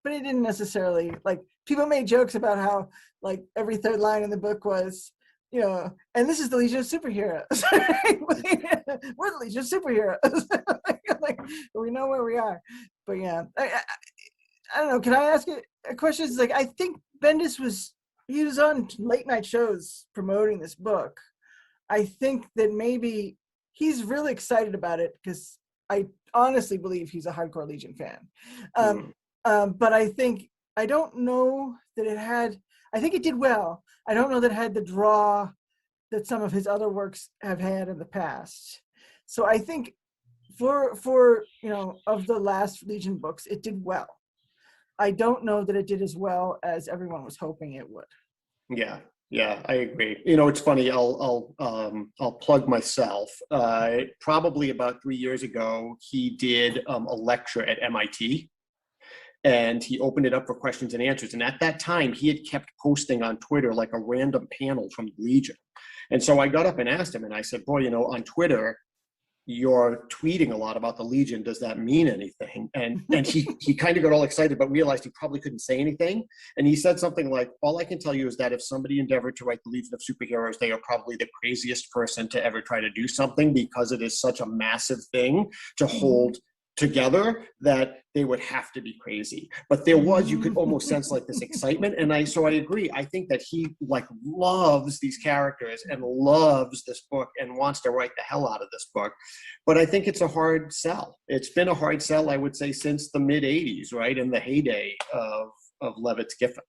but it didn't necessarily, like, people made jokes about how, like, every third line in the book was, you know, and this is the Legion of Superheroes. We're the Legion of Superheroes. Like, we know where we are. But yeah, I don't know. Can I ask a question? It's like, I think Bendis was on late night shows promoting this book. I think that maybe he's really excited about it, because I honestly believe he's a hardcore Legion fan. But I don't know that I think it did well. I don't know that it had the draw that some of his other works have had in the past. So I think for you know, of the last Legion books, it did well. I don't know that it did as well as everyone was hoping it would. Yeah, I agree. You know, it's funny. I'll plug myself. Probably about 3 years ago, he did a lecture at MIT, and he opened it up for questions and answers. And at that time, he had kept posting on Twitter like a random panel from Legion. And so I got up and asked him, and I said, "Boy, you know, on Twitter, you're tweeting a lot about the Legion. Does that mean anything?" And he kind of got all excited, but realized he probably couldn't say anything. And he said something like, "All I can tell you is that if somebody endeavored to write the Legion of Superheroes, they are probably the craziest person to ever try to do something, because it is such a massive thing to hold together that they would have to be crazy." But there was, you could almost sense like this excitement. And so I agree. I think that he like loves these characters and loves this book and wants to write the hell out of this book. But I think it's a hard sell. It's been a hard sell, I would say, since the mid 80s, right? In the heyday of Levitt's Giffen.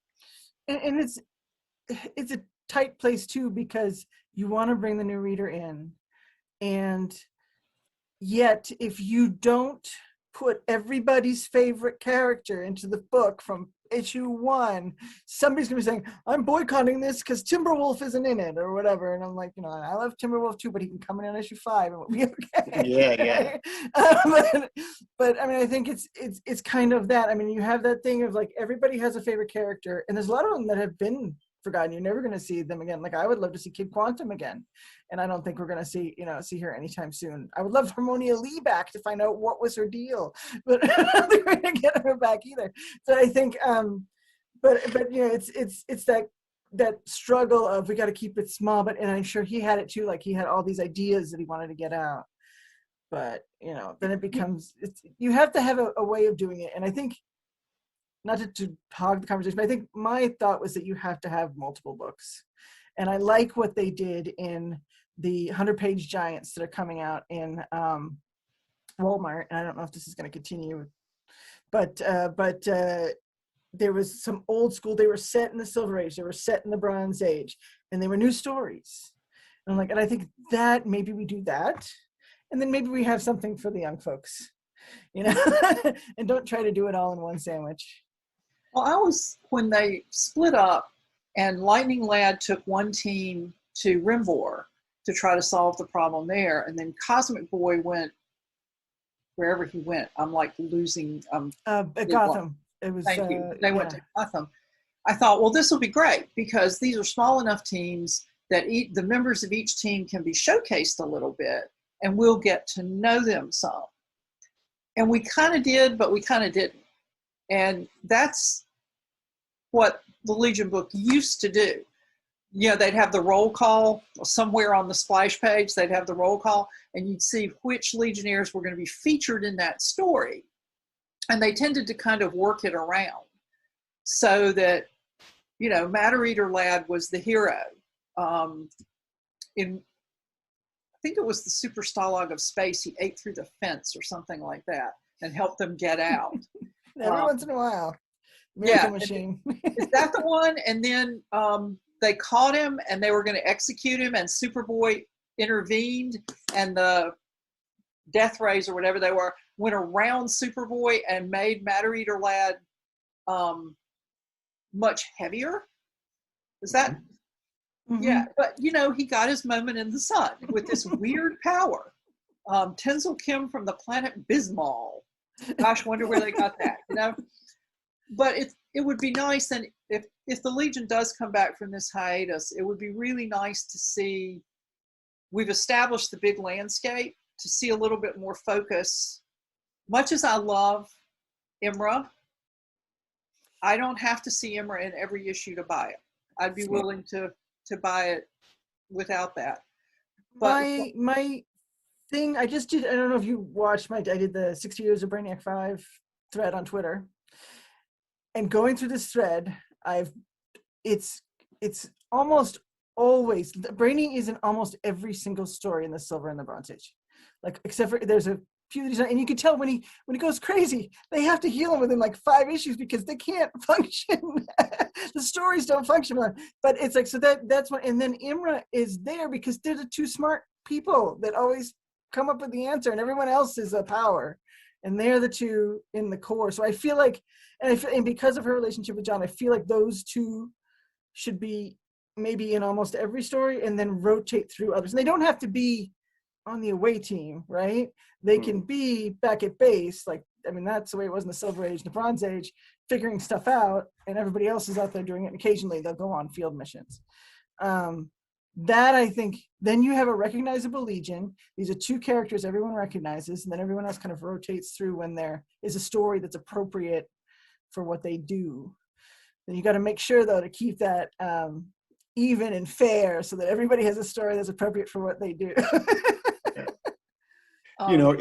And it's a tight place too, because you want to bring the new reader in, and yet, if you don't put everybody's favorite character into the book from issue 1, somebody's going to be saying, "I'm boycotting this because Timberwolf isn't in it," or whatever. And I'm like, you know, I love Timberwolf too, but he can come in issue 5 and we'll be okay. Yeah. But I mean, I think it's kind of that. I mean, you have that thing of like, everybody has a favorite character, and there's a lot of them that have been forgotten. You're never going to see them again. Like, I would love to see Kid Quantum again, and I don't think we're going to see her anytime soon. I would love Harmonia Lee back to find out what was her deal, but I don't think we're going to get her back either. So I think, but you know, it's that struggle of, we got to keep it small. But, and I'm sure he had it too. Like, he had all these ideas that he wanted to get out, but you know, then it becomes, you have to have a way of doing it. And I think, not to hog the conversation, but I think my thought was that you have to have multiple books. And I like what they did in the 100-page giants that are coming out in Walmart. And I don't know if this is going to continue, but there was some old school, they were set in the Silver Age, they were set in the Bronze Age, and they were new stories. And I'm like, and I think that maybe we do that, and then maybe we have something for the young folks, you know, and don't try to do it all in one sandwich. Well, when they split up and Lightning Lad took one team to Rimvor to try to solve the problem there, and then Cosmic Boy went wherever he went. I'm like losing. Gotham. It was. Thank you. They went to Gotham. I thought, well, this will be great, because these are small enough teams that the members of each team can be showcased a little bit, and we'll get to know them some. And we kind of did, but we kind of didn't. And that's what the Legion book used to do. You know, they'd have the roll call somewhere on the splash page. They'd have the roll call, and you'd see which Legionnaires were going to be featured in that story. And they tended to kind of work it around so that, you know, Matter Eater Lad was the hero. I think it was the Super Stalag of Space. He ate through the fence or something like that and helped them get out. Every once in a while. Miracle Machine. Is that the one? And then they caught him and they were going to execute him, and Superboy intervened, and the Death Rays or whatever they were went around Superboy and made Matter Eater Lad much heavier. Is that? Mm-hmm. Yeah, but you know, he got his moment in the sun with this weird power. Tenzil Kim from the planet Bismol Gosh, wonder where they got that, you know? But it would be nice, and if the Legion does come back from this hiatus, it would be really nice to see, we've established the big landscape, to see a little bit more focus. Much as I love Imra, I don't have to see Imra in every issue to buy it. I'd be willing to buy it without that. But my thing, I just did, I don't know if you watched I did the 60 Years of Brainiac 5 thread on Twitter. And going through this thread, it's almost always, Brainy is in almost every single story in the Silver and the Bronze Age. Like, except for, there's a few, and you can tell when he goes crazy, they have to heal him within like 5 issues because they can't function. The stories don't function. But it's like, so that's what, and then Imra is there because they're the two smart people that always come up with the answer, and everyone else is a power. And they're the two in the core. So I feel like, and because of her relationship with John, I feel like those two should be maybe in almost every story and then rotate through others. And they don't have to be on the away team, right? They can be back at base. Like, I mean, that's the way it was in the Silver Age, the Bronze Age, figuring stuff out, and everybody else is out there doing it. And occasionally they'll go on field missions. That, I think, then you have a recognizable Legion. These are two characters everyone recognizes, and then everyone else kind of rotates through when there is a story that's appropriate for what they do. Then you got to make sure, though, to keep that even and fair so that everybody has a story that's appropriate for what they do. You know,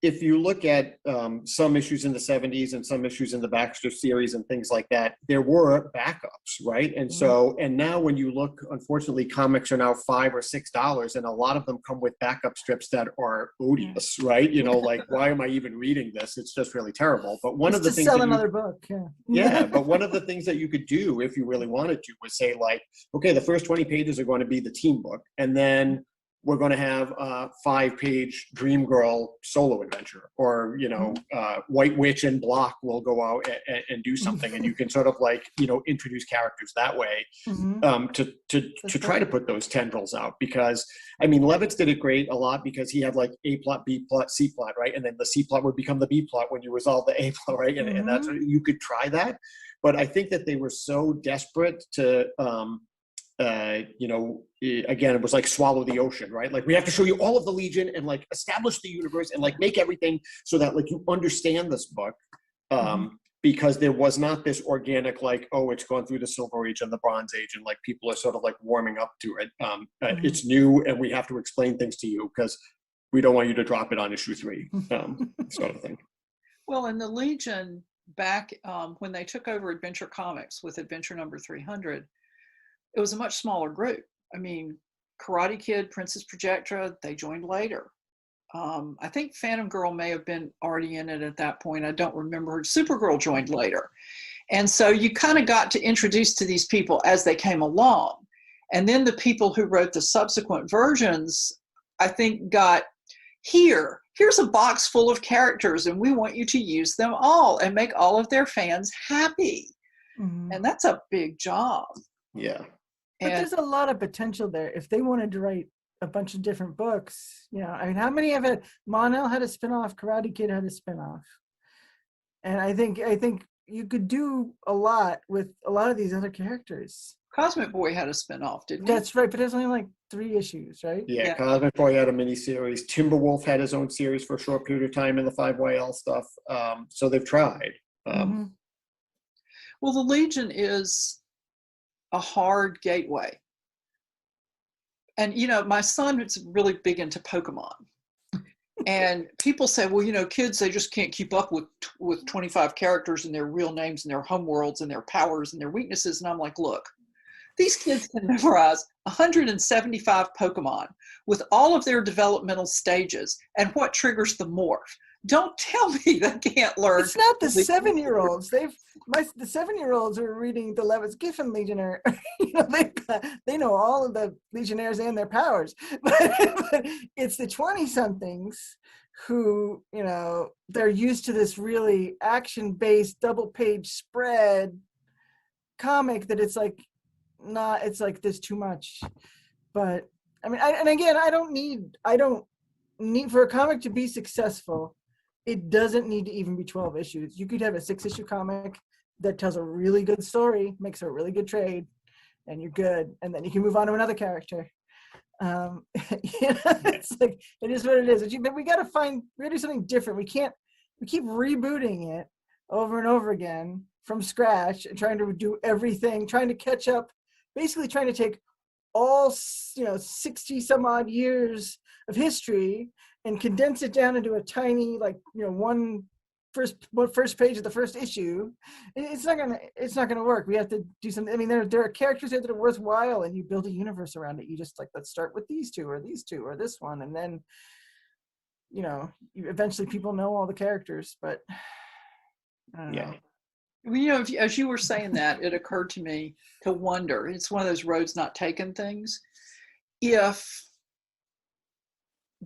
if you look at some issues in the 70s and some issues in the Baxter series and things like that, there were backups, right? And so, and now when you look, unfortunately, comics are now $5 or $6, and a lot of them come with backup strips that are odious, right? You know, like, why am I even reading this? It's just really terrible. But one of the things sell another book, yeah, but one of the things that you could do if you really wanted to was say, like, okay, the first 20 pages are going to be the team book, and then we're going to have a 5-page Dream Girl solo adventure, or, you know, White Witch and Block will go out and do something, and you can sort of, like, you know, introduce characters that way to try to put those tendrils out. Because, I mean, Levitz did it great a lot because he had like A plot, B plot, C plot, right? And then the C plot would become the B plot when you resolve the A plot, right? And that's, you could try that. But I think that they were so desperate to, you know, again, it was like swallow the ocean, right? Like, we have to show you all of the Legion and like establish the universe and like make everything so that like you understand this book. Because there was not this organic, like, oh, it's gone through the Silver Age and the Bronze Age, and like people are sort of like warming up to it. It's new, and we have to explain things to you because we don't want you to drop it on issue 3, sort of thing. Well, in the Legion, back when they took over Adventure Comics with Adventure number 300, it was a much smaller group. I mean, Karate Kid, Princess Projectra, they joined later. I think Phantom Girl may have been already in it at that point. I don't remember her. Supergirl joined later. And so you kind of got to introduce to these people as they came along. And then the people who wrote the subsequent versions, I think, got, here's a box full of characters, and we want you to use them all and make all of their fans happy. And that's a big job. Yeah. But there's a lot of potential there. If they wanted to write a bunch of different books, you know, I mean, how many have it? Mon-El had a spinoff, Karate Kid had a spinoff. And I think you could do a lot with a lot of these other characters. Cosmic Boy had a spinoff, didn't he? That's right, but there's only like 3 issues, right? Yeah, Cosmic Boy had a miniseries. Timberwolf had his own series for a short period of time in the 5YL stuff. So they've tried. Well, the Legion is a hard gateway. And, you know, my son is really big into Pokemon. And people say, well, you know, kids, they just can't keep up with 25 characters and their real names and their homeworlds and their powers and their weaknesses. And I'm like, look, these kids can memorize 175 Pokemon with all of their developmental stages and what triggers the morph. Don't tell me they can't learn. It's not the 7-year-olds. The 7-year-olds are reading the Levitz Giffen Legionnaire. You know, they know all of the Legionnaires and their powers. But it's the 20-somethings who, you know, they're used to this really action-based double-page spread comic that it's like not. It's like there's too much. But I mean, I don't need for a comic to be successful. it doesn't need to even be 12 issues. You could have a 6-issue comic that tells a really good story, makes a really good trade, and you're good. And then you can move on to another character. It's like, it is what it is. But we got to do something different. We keep rebooting it over and over again from scratch and trying to do everything, trying to catch up, basically trying to take all 60 some odd years of history and condense it down into a tiny, one first page of the first issue. It's not gonna work. We have to do something. I mean, there are characters there that are worthwhile, and you build a universe around it. You just let's start with these two or this one, and then eventually people know all the characters. But I don't know. Well, as you were saying that, it occurred to me to wonder, it's one of those roads not taken things. If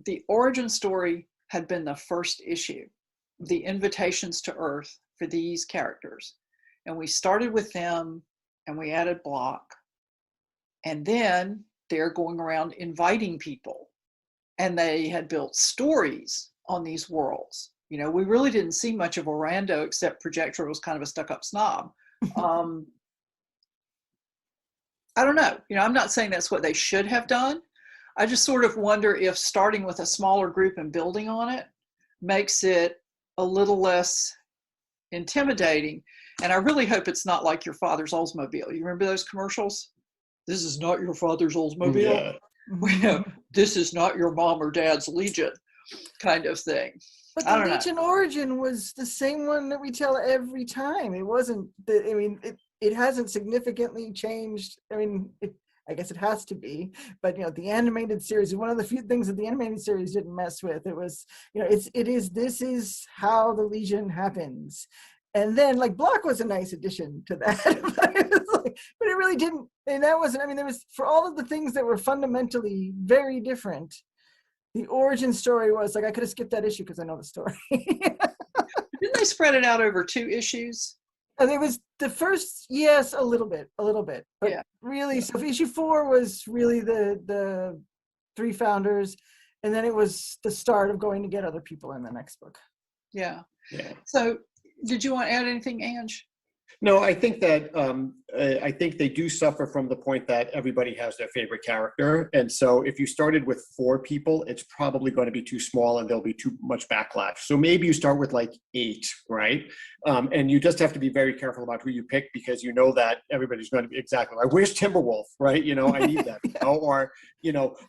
the origin story had been the first issue, the invitations to Earth for these characters, and we started with them and we added Block, and then they're going around inviting people, and they had built stories on these worlds. We really didn't see much of Orlando except Projector was kind of a stuck-up snob. I don't know. I'm not saying that's what they should have done. I just sort of wonder if starting with a smaller group and building on it makes it a little less intimidating. And I really hope it's not like your father's Oldsmobile. You remember those commercials? This is not your father's Oldsmobile. Yeah. This is not your mom or dad's Legion kind of thing. But the Legion origin was the same one that we tell every time. It wasn't, it hasn't significantly changed. I mean, I guess it has to be, but the animated series, one of the few things that the animated series didn't mess with, it was, this is how the Legion happens. And then Block was a nice addition to that, but it really didn't. And that wasn't, there was, for all of the things that were fundamentally very different, the origin story was I could have skipped that issue because I know the story. Didn't they spread it out over 2 issues? And it was the first, yes, a little bit, but really, so issue 4 was really the 3 founders, and then it was the start of going to get other people in the next book. Yeah. So, did you want to add anything, Ange? No, I think that I think they do suffer from the point that everybody has their favorite character. And so if you started with 4 people, it's probably going to be too small and there'll be too much backlash. So maybe you start with 8, right? And you just have to be very careful about who you pick because that everybody's going to be exactly like, where's Timberwolf, right? I need that. Or,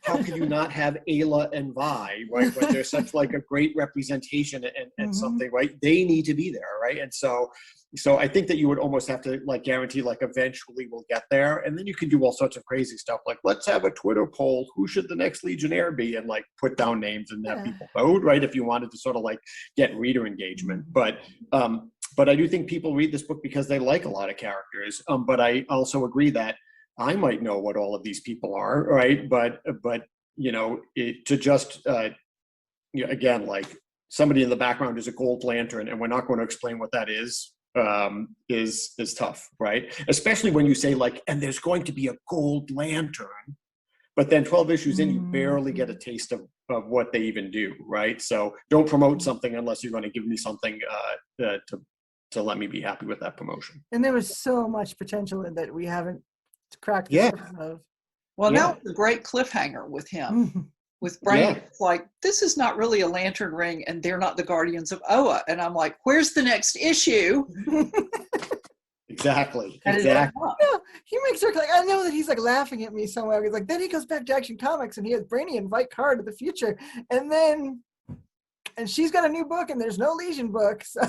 how can you not have Ayla and Vi, right? When there's such a great representation and something, right? They need to be there, right? And so I think that you would almost have to guarantee eventually we'll get there, and then you can do all sorts of crazy stuff let's have a Twitter poll, who should the next Legionnaire be, and put down names and have people vote, right? If you wanted to sort of get reader engagement, but I do think people read this book because they like a lot of characters. But I also agree that I might know what all of these people are, right? But to just again somebody in the background is a gold lantern, and we're not going to explain what that is tough, right? Especially when you say and there's going to be a gold lantern, but then 12 issues in, you barely get a taste of what they even do, right? So don't promote something unless you're going to give me something to let me be happy with that promotion. And there was so much potential in that we haven't cracked the surface of. Well, that was a great cliffhanger with him. With Brian, it's this is not really a lantern ring, and they're not the Guardians of Oa. And I'm like, where's the next issue? Exactly. Yeah, he makes her I know that he's laughing at me somewhere. He's then he goes back to Action Comics and he has Brainy invite Carr to the future, and she's got a new book and there's no Legion book. So.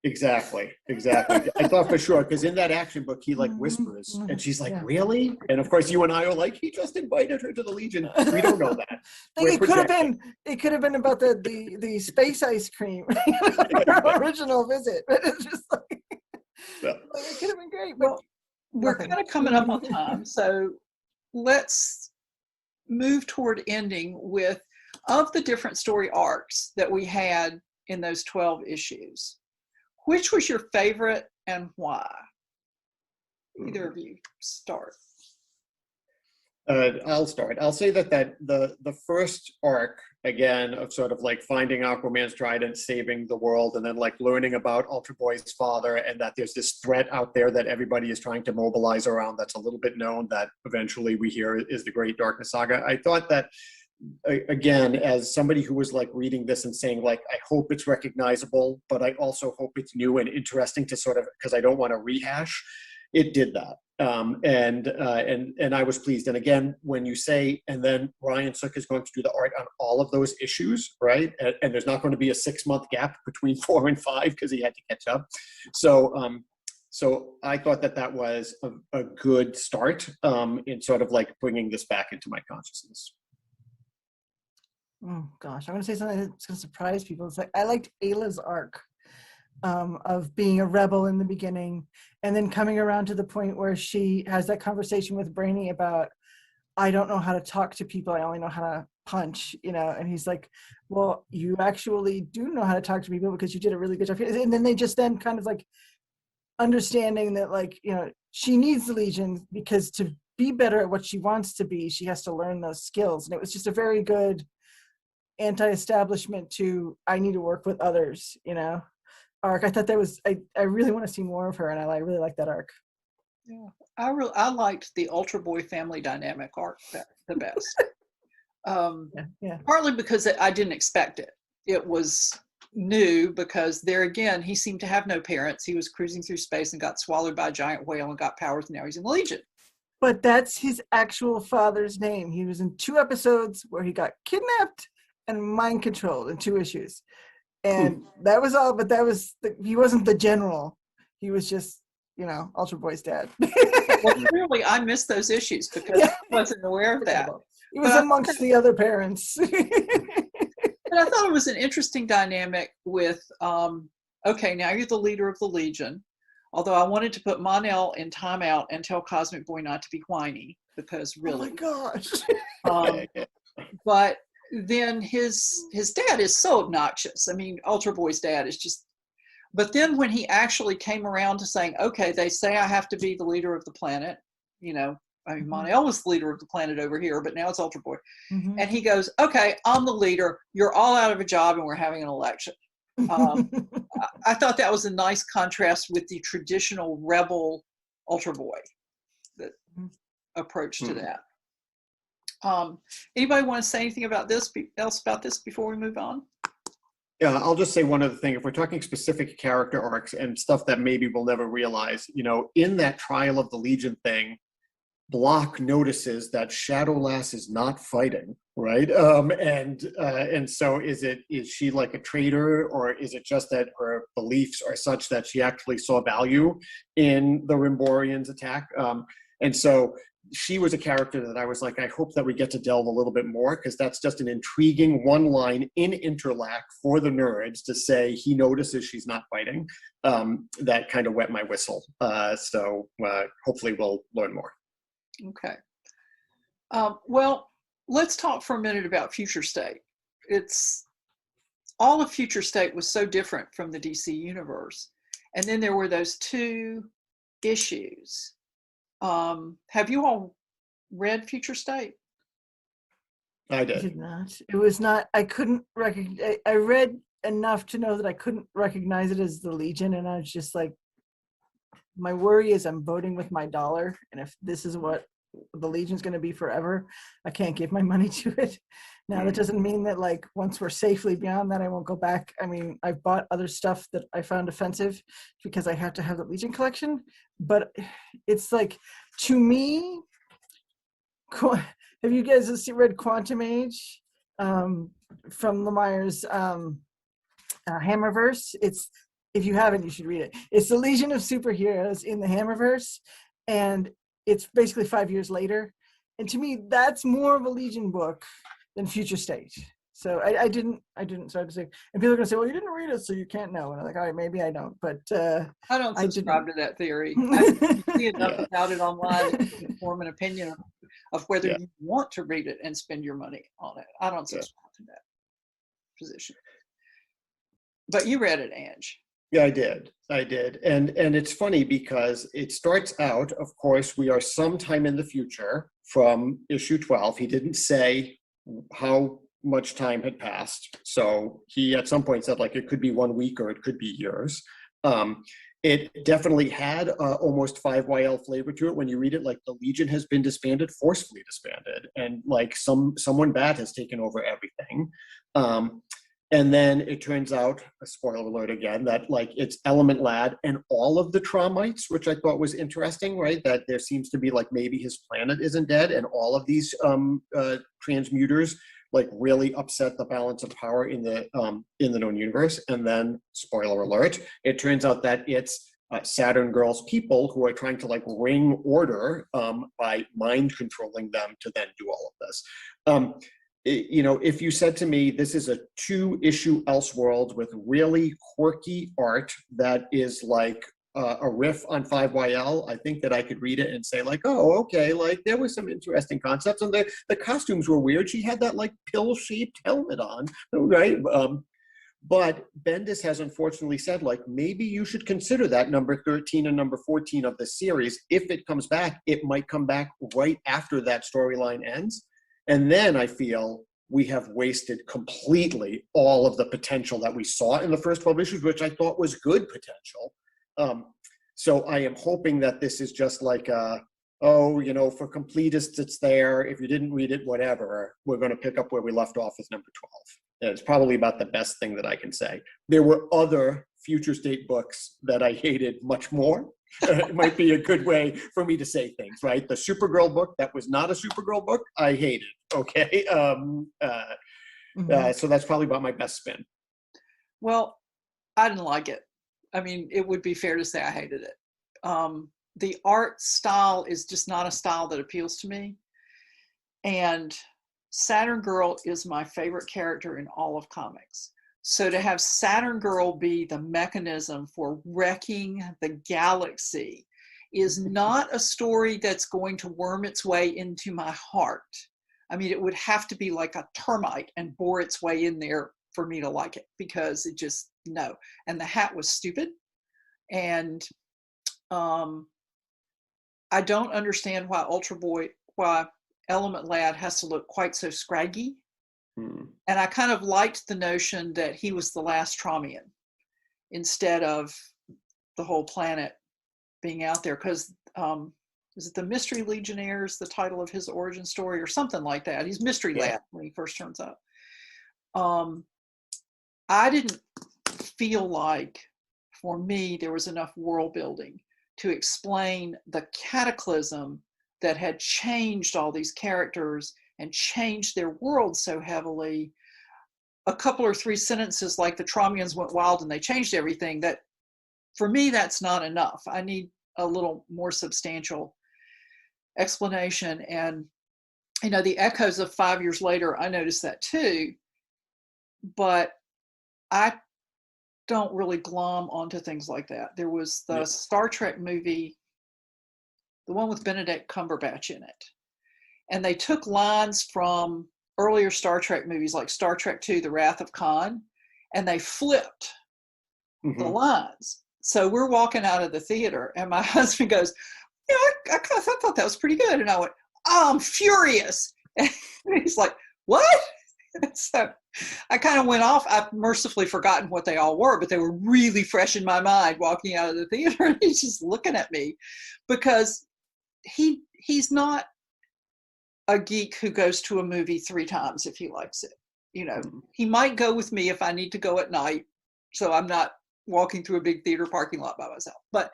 Exactly. I thought for sure, because in that action book, he whispers, and she's really? And of course, you and I are he just invited her to the Legion. We don't know that. It could have been about the space ice cream, original visit. But it's just it could have been great. But we're kind of coming up on time, so let's move toward ending with, of the different story arcs that we had in those 12 issues, which was your favorite and why? Either of you start. I'll start. I'll say that the first arc again, of sort of like finding Aquaman's trident, saving the world, and then like learning about Ultra Boy's father, and that there's this threat out there that everybody is trying to mobilize around that's a little bit known, that eventually we hear is the Great Darkness Saga. I thought that, again, as somebody who was like reading this and saying like, I hope it's recognizable, but I also hope it's new and interesting to sort of, because I don't want to rehash, it did that. And I was pleased. And again, when you say, and then Ryan Sook is going to do the art on all of those issues, right? And there's not going to be a 6-month gap between 4 and 5 because he had to catch up. So I thought that was a good start in sort of like bringing this back into my consciousness. Oh gosh, I'm going to say something that's going to surprise people. It's like, I liked Ayla's arc. Of being a rebel in the beginning, and then coming around to the point where she has that conversation with Brainy about, I don't know how to talk to people, I only know how to punch, and he's like, well, you actually do know how to talk to people because you did a really good job. And then they just then kind of like understanding that, like, she needs the Legion because to be better at what she wants to be, she has to learn those skills. And it was just a very good anti-establishment to, I need to work with others, arc. I thought that was, I really want to see more of her, and I really like that arc. Yeah, I liked the Ultra Boy family dynamic arc the best. Yeah. Partly because I didn't expect it. It was new because there again, he seemed to have no parents. He was cruising through space and got swallowed by a giant whale and got powers, and now he's in the Legion. But that's his actual father's name. He was in 2 episodes where he got kidnapped and mind controlled in 2 issues. And that was all, but he wasn't the general. He was just, Ultra Boy's dad. Well, clearly I missed those issues because I wasn't aware of that. He was amongst the other parents. But I thought it was an interesting dynamic with, okay, now you're the leader of the Legion. Although I wanted to put Mon-El in timeout and tell Cosmic Boy not to be whiny, because really. Oh my gosh. But then his dad is so obnoxious. I mean, Ultra Boy's dad is just, but then when he actually came around to saying, okay, they say I have to be the leader of the planet, I mean, Mon-El was the leader of the planet over here, but now it's Ultra Boy. Mm-hmm. And he goes, okay, I'm the leader. You're all out of a job and we're having an election. I thought that was a nice contrast with the traditional rebel Ultra Boy approach to that. Anybody want to say anything else about this before we move on? Yeah, I'll just say one other thing. If we're talking specific character arcs and stuff that maybe we'll never realize, in that Trial of the Legion thing, Block notices that Shadowlass is not fighting, right? And so is she like a traitor, or is it just that her beliefs are such that she actually saw value in the Rimborians' attack? And so she was a character that I was like, I hope that we get to delve a little bit more, because that's just an intriguing one line in Interlac for the nerds to say he notices she's not fighting. That kind of wet my whistle. So hopefully we'll learn more. Okay. Well, let's talk for a minute about Future State. All of Future State was so different from the DC universe. And then there were those 2 issues. Have you all read Future State? I did. I did not. It was not, I couldn't recognize, I read enough to know that I couldn't recognize it as the Legion, and I was just like, my worry is I'm voting with my dollar, and if this is what the Legion's going to be forever, I can't give my money to it. Now, that doesn't mean that, like, once we're safely beyond that, I won't go back. I mean, I've bought other stuff that I found offensive because I have to have the Legion collection, but it's like, to me, have you guys read Quantum Age from Lemire's Hammerverse? If you haven't, you should read it. It's the Legion of Superheroes in the Hammerverse, and it's basically 5 years later. And to me, that's more of a Legion book than Future State. So I didn't. So I have to say, and people are going to say, well, you didn't read it, so you can't know. And I'm like, all right, maybe I don't. But I don't subscribe to that theory. I see enough about it online to form an opinion of whether you want to read it and spend your money on it. I don't subscribe to that position. But you read it, Ange. Yeah, I did. And it's funny because it starts out, of course, we are sometime in the future from issue 12. He didn't say how much time had passed. So he at some point said, like, it could be 1 week or it could be years. It definitely had almost 5YL flavor to it when you read it. Like, the Legion has been disbanded, forcefully disbanded, and like someone bad has taken over everything. And then it turns out, a spoiler alert again, that like it's Element Lad and all of the Traumites, which I thought was interesting, right? That there seems to be like maybe his planet isn't dead, and all of these transmuters like really upset the balance of power in the known universe. And then, spoiler alert, it turns out that it's Saturn Girl's people who are trying to like wring order by mind controlling them to then do all of this. If you said to me, this is a 2-issue Elseworlds with really quirky art that is like a riff on 5YL, I think that I could read it and say like, oh, okay, like there were some interesting concepts, and the costumes were weird. She had that like pill-shaped helmet on, right? But Bendis has unfortunately said, like, maybe you should consider that number 13 and number 14 of the series. If it comes back, it might come back right after that storyline ends. And then I feel we have wasted completely all of the potential that we saw in the first 12 issues, which I thought was good potential. So I am hoping that this is just like, for completists, it's there. If you didn't read it, whatever, we're going to pick up where we left off with number 12. And it's probably about the best thing that I can say. There were other Future State books that I hated much more. It might be a good way for me to say things, right? The Supergirl book, that was not a Supergirl book, I hated, okay? So that's probably about my best spin. Well, I didn't like it. I mean, it would be fair to say I hated it. The art style is just not a style that appeals to me. And Saturn Girl is my favorite character in all of comics. So to have Saturn Girl be the mechanism for wrecking the galaxy is not a story that's going to worm its way into my heart. I mean, it would have to be like a termite and bore its way in there for me to like it, because it just, no. And the hat was stupid. And I don't understand why Element Lad has to look quite so scraggy. And I kind of liked the notion that he was the last Traumian instead of the whole planet being out there. Because is it the Mystery Legionnaires, the title of his origin story, or something like that? He's Mystery Lad when he first turns up. I didn't feel like, for me, there was enough world building to explain the cataclysm that had changed all these characters and changed their world so heavily. A couple or 3 sentences like the Traumians went wild and they changed everything, that for me, that's not enough. I need a little more substantial explanation. And, the echoes of 5 years later, I noticed that too, but I don't really glom onto things like that. There was the Star Trek movie, the one with Benedict Cumberbatch in it. And they took lines from earlier Star Trek movies like Star Trek II, The Wrath of Khan, and they flipped the lines. So we're walking out of the theater and my husband goes, I thought that was pretty good. And I went, oh, I'm furious. And he's like, what? So I kind of went off. I've mercifully forgotten what they all were, but they were really fresh in my mind walking out of the theater. And he's just looking at me, because he's not a geek who goes to a movie 3 times if he likes it. He might go with me if I need to go at night, so I'm not walking through a big theater parking lot by myself. But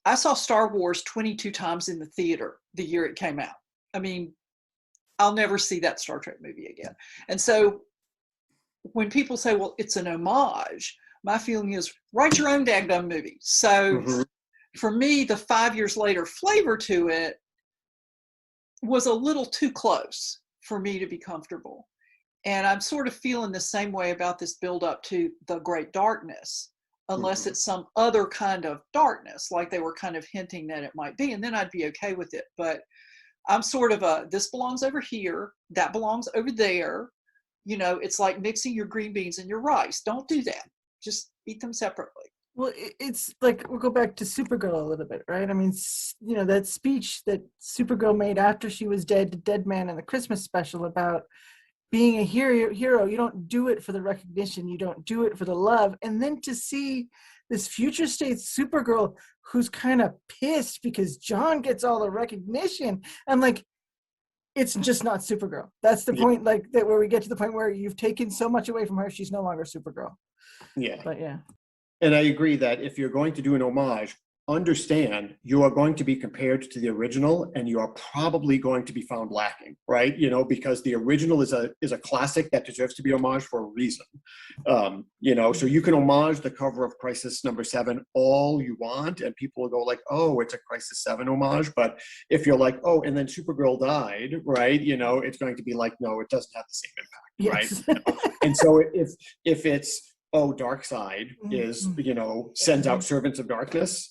I saw Star Wars 22 times in the theater the year it came out. I mean, I'll never see that Star Trek movie again. And so when people say, well, it's an homage, my feeling is, write your own daggum movie. So for me, the 5 years later flavor to it was a little too close for me to be comfortable. And I'm sort of feeling the same way about this build up to the Great Darkness, unless it's some other kind of darkness, like they were kind of hinting that it might be, and then I'd be okay with it. But I'm sort of this belongs over here, that belongs over there. It's like mixing your green beans and your rice. Don't do that. Just eat them separately. Well, it's like, we'll go back to Supergirl a little bit, right? I mean, that speech that Supergirl made after she was dead to Dead Man in the Christmas special about, being a hero, you don't do it for the recognition, you don't do it for the love. And then to see this future state Supergirl who's kind of pissed because John gets all the recognition, I'm like, it's just not Supergirl. That's the point, like that, where we get to the point where you've taken so much away from her, she's no longer Supergirl. Yeah. But yeah. And I agree that if you're going to do an homage, understand you are going to be compared to the original, and you are probably going to be found lacking, right? You know, because the original is a classic that deserves to be homaged for a reason. You know, so you can homage the cover of Crisis #7 all you want, and people will go like, oh, it's a Crisis 7 homage. But if you're like, oh, and then Supergirl died, right? You know, it's going to be like, no, it doesn't have the same impact, Yes. right? You know? And so if it's, oh, Darkseid is, you know, sends out servants of darkness,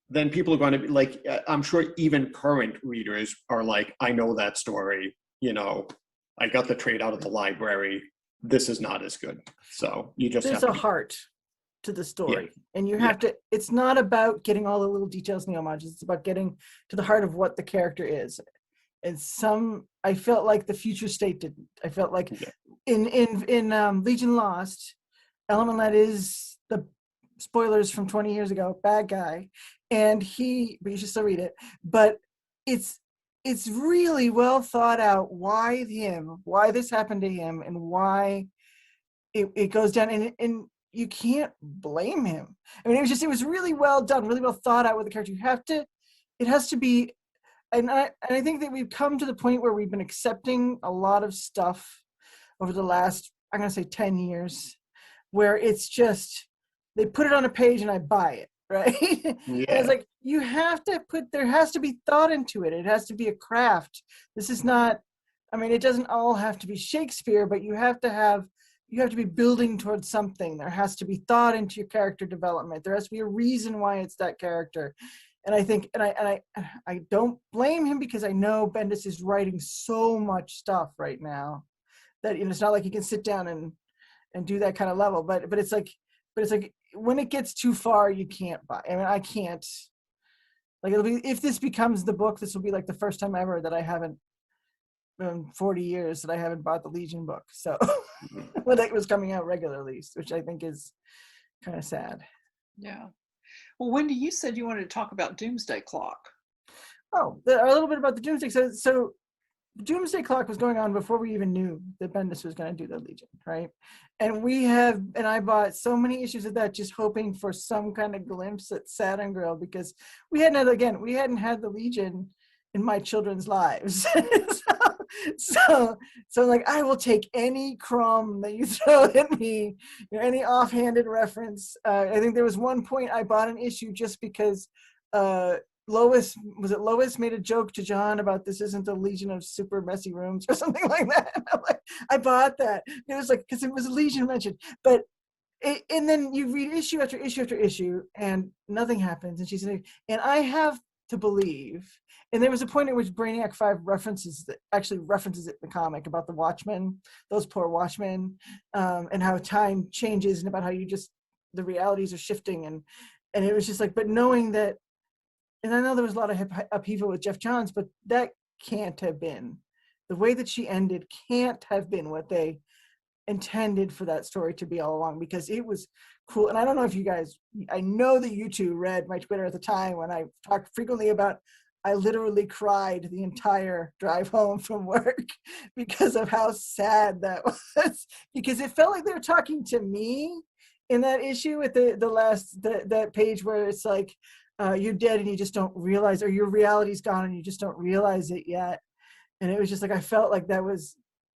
then people are going to be like, I'm sure even current readers are like, I know that story, you know, I got the trade out of the library. This is not as good. So you just there's have a to heart to the story. Yeah. And you have to, it's not about getting all the little details in the homages. It's about getting to the heart of what the character is. And I felt like the future state didn't. I felt like in Legion Lost, Element Led is the spoilers from 20 years ago, bad guy. And but you should still read it. But it's really well thought out why this happened to him, and why it goes down. And you can't blame him. I mean, it was really well done, really well thought out with the character. It has to be, and I think that we've come to the point where we've been accepting a lot of stuff over the last, I'm going to say 10 years, where it's just, they put it on a page and I buy it. Right? Yeah. And it's like, there has to be thought into it. It has to be a craft. This is not, I mean, it doesn't all have to be Shakespeare, but you have to be building towards something. There has to be thought into your character development. There has to be a reason why it's that character. And I think, and I don't blame him, because I know Bendis is writing so much stuff right now that, you know, it's not like he can sit down and do that kind of level, but it's like when it gets too far, you can't buy. I mean, I can't, like, it'll be, if this becomes the book, this will be like the first time ever that I haven't, 40 years that I haven't bought the Legion book. So when it was coming out regularly, which I think is kind of sad. Yeah. Well, Wendy, you said you wanted to talk about Doomsday Clock. Oh, a little bit about the Doomsday. So Doomsday Clock was going on before we even knew that Bendis was going to do the Legion, right? And I bought so many issues of that, just hoping for some kind of glimpse at Saturn Girl, because we hadn't had the Legion in my children's lives. so like, I will take any crumb that you throw at me, you know, any offhanded reference. I think there was one point I bought an issue just because Lois made a joke to John about this isn't the Legion of Super Messy Rooms or something like that. And I'm like, I bought that. It was like, because it was a Legion mentioned. But and then you read issue after issue after issue, and nothing happens. And she's like, and I have to believe. And there was a point at which Brainiac 5 references it in the comic about the Watchmen, those poor Watchmen, and how time changes, and about how the realities are shifting, and it was just like, but knowing that. And I know there was a lot of upheaval with Jeff Johns, but that can't have been. The way that she ended can't have been what they intended for that story to be all along, because it was cool. And I don't know if you guys, I know that you two read my Twitter at the time when I talked frequently about, I literally cried the entire drive home from work because of how sad that was. Because it felt like they were talking to me in that issue at the last, that page where it's like, you're dead and you just don't realize, or your reality's gone and you just don't realize it yet. And it was just like, I felt like that was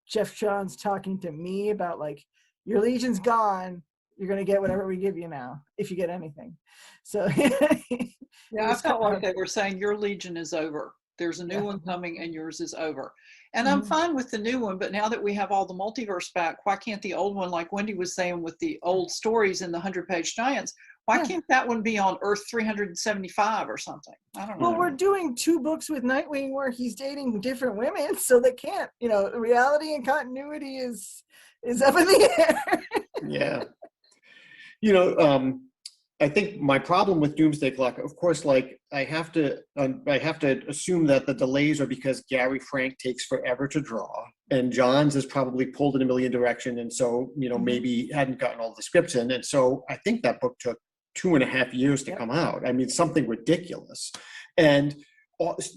Jeff Johns talking to me about, like, your Legion's gone, you're going to get whatever we give you now, if you get anything. So yeah, I felt like they were saying your Legion is over. There's a new one coming and yours is over. And I'm fine with the new one, but now that we have all the multiverse back, why can't the old one, like Wendy was saying with the old stories in the 100-page Giants, why can't that one be on Earth 375 or something? I don't know. Well, we're doing 2 books with Nightwing where he's dating different women, so they can't, you know, reality and continuity is up in the air. Yeah. You know, I think my problem with Doomsday Clock, of course, like I have to assume that the delays are because Gary Frank takes forever to draw, and Johns is probably pulled in a million directions, and so maybe hadn't gotten all the scripts in, and so I think that book took 2.5 years to come out. I mean, something ridiculous, and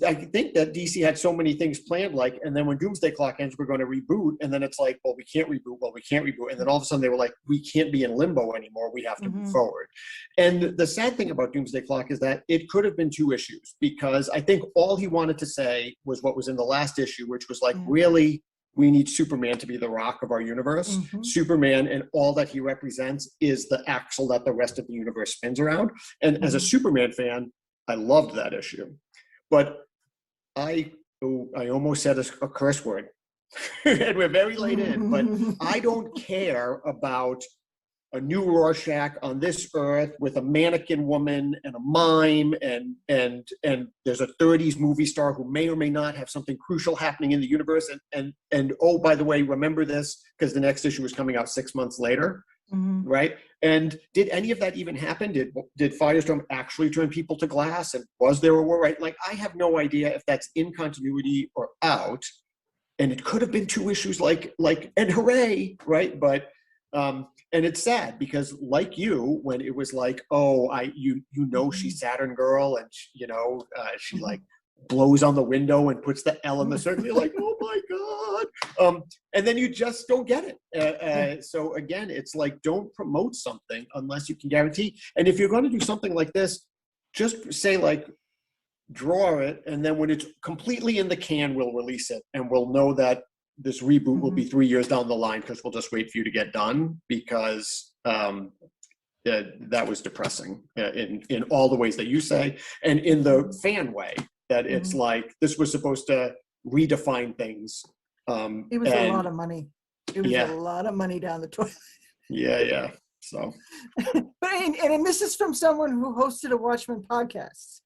I think that DC had so many things planned, like, and then when Doomsday Clock ends, we're going to reboot, and then it's like, well, we can't reboot, and then all of a sudden they were like, we can't be in limbo anymore, we have to move forward. And the sad thing about Doomsday Clock is that it could have been 2 issues, because I think all he wanted to say was what was in the last issue, which was like, really, we need Superman to be the rock of our universe. Superman and all that he represents is the axle that the rest of the universe spins around. And as a Superman fan, I loved that issue. But I almost said a curse word, and we're very late in, but I don't care about a new Rorschach on this earth with a mannequin woman and a mime, and there's a 30s movie star who may or may not have something crucial happening in the universe. And oh, by the way, remember this, because the next issue is coming out 6 months later. Right? And did any of that even happen? Did Firestorm actually turn people to glass? And was there a war? Right? Like, I have no idea if that's in continuity or out. And it could have been 2 issues, like, and hooray, right? But and it's sad, because like you, when it was like, oh, she's Saturn Girl, and she like blows on the window and puts the L in the circle, you're like, oh my God. And then you just don't get it. So again, it's like, don't promote something unless you can guarantee. And if you're going to do something like this, just say, like, draw it, and then when it's completely in the can, we'll release it, and we'll know that this reboot will be 3 years down the line, because we'll just wait for you to get done, because that was depressing in all the ways that you say, and in the fan way, that it's like, this was supposed to redefine things. It was a lot of money. It was a lot of money down the toilet. Yeah. So, but and this is from someone who hosted a Watchmen podcast.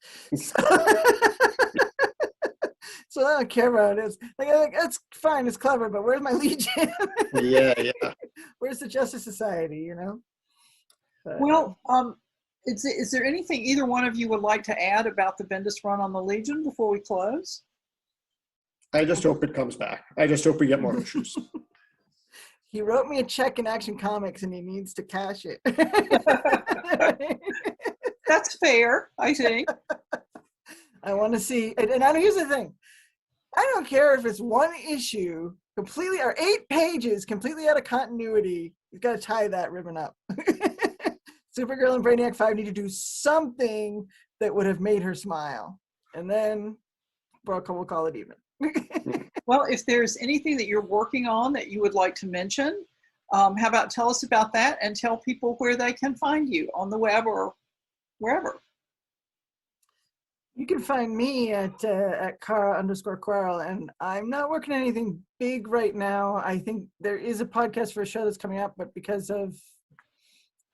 So I don't care about it. Like, that's fine, it's clever, but where's my Legion? yeah. Where's the Justice Society? But, well, is there anything either one of you would like to add about the Bendis run on the Legion before we close? I just hope it comes back. I just hope we get more issues. He wrote me a check in Action Comics, and he needs to cash it. That's fair, I think. I want to see, and here's the thing. I don't care if it's 1 issue completely, or 8 pages completely out of continuity. You've got to tie that ribbon up. Supergirl and Brainiac 5 need to do something that would have made her smile. And then we'll call it even. Well, if there's anything that you're working on that you would like to mention, how about tell us about that, and tell people where they can find you on the web or wherever. You can find me at Kara_Quarrel, and I'm not working on anything big right now. I think there is a podcast for a show that's coming up, but because of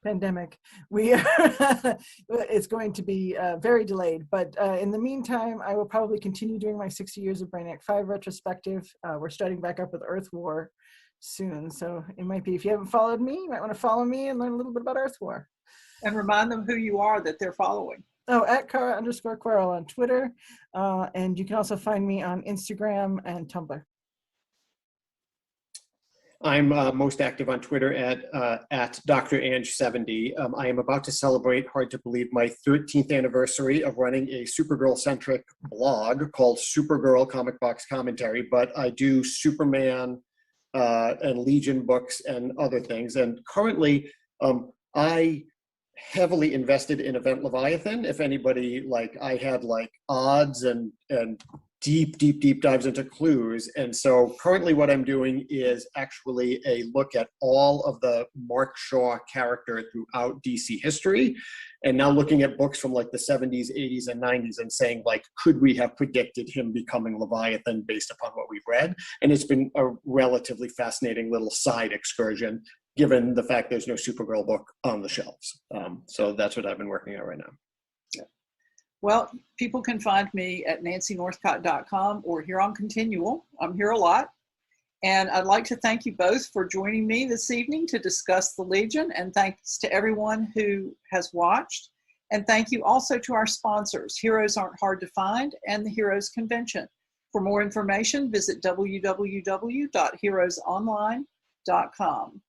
pandemic, it's going to be very delayed. But in the meantime, I will probably continue doing my 60 Years of Brainiac 5 retrospective. We're starting back up with Earth War soon, so it might be, if you haven't followed me, you might want to follow me and learn a little bit about Earth War. And remind them who you are that they're following. Oh, at Kara_Quarrel on Twitter. And you can also find me on Instagram and Tumblr. I'm most active on Twitter at Dr. Ange70. I am about to celebrate, hard to believe, my 13th anniversary of running a Supergirl-centric blog called Supergirl Comic Box Commentary, but I do Superman and Legion books and other things. And currently, I heavily invested in Event Leviathan. If anybody, I had odds and deep dives into clues. And so currently what I'm doing is actually a look at all of the Mark Shaw character throughout DC history. And now looking at books from the 70s, 80s, and 90s and saying, could we have predicted him becoming Leviathan based upon what we've read? And it's been a relatively fascinating little side excursion, given the fact there's no Supergirl book on the shelves. So that's what I've been working on right now. Yeah. Well, people can find me at nancynorthcott.com or here on ConTinual. I'm here a lot. And I'd like to thank you both for joining me this evening to discuss the Legion, and thanks to everyone who has watched. And thank you also to our sponsors, Heroes Aren't Hard to Find and the Heroes Convention. For more information, visit www.heroesonline.com.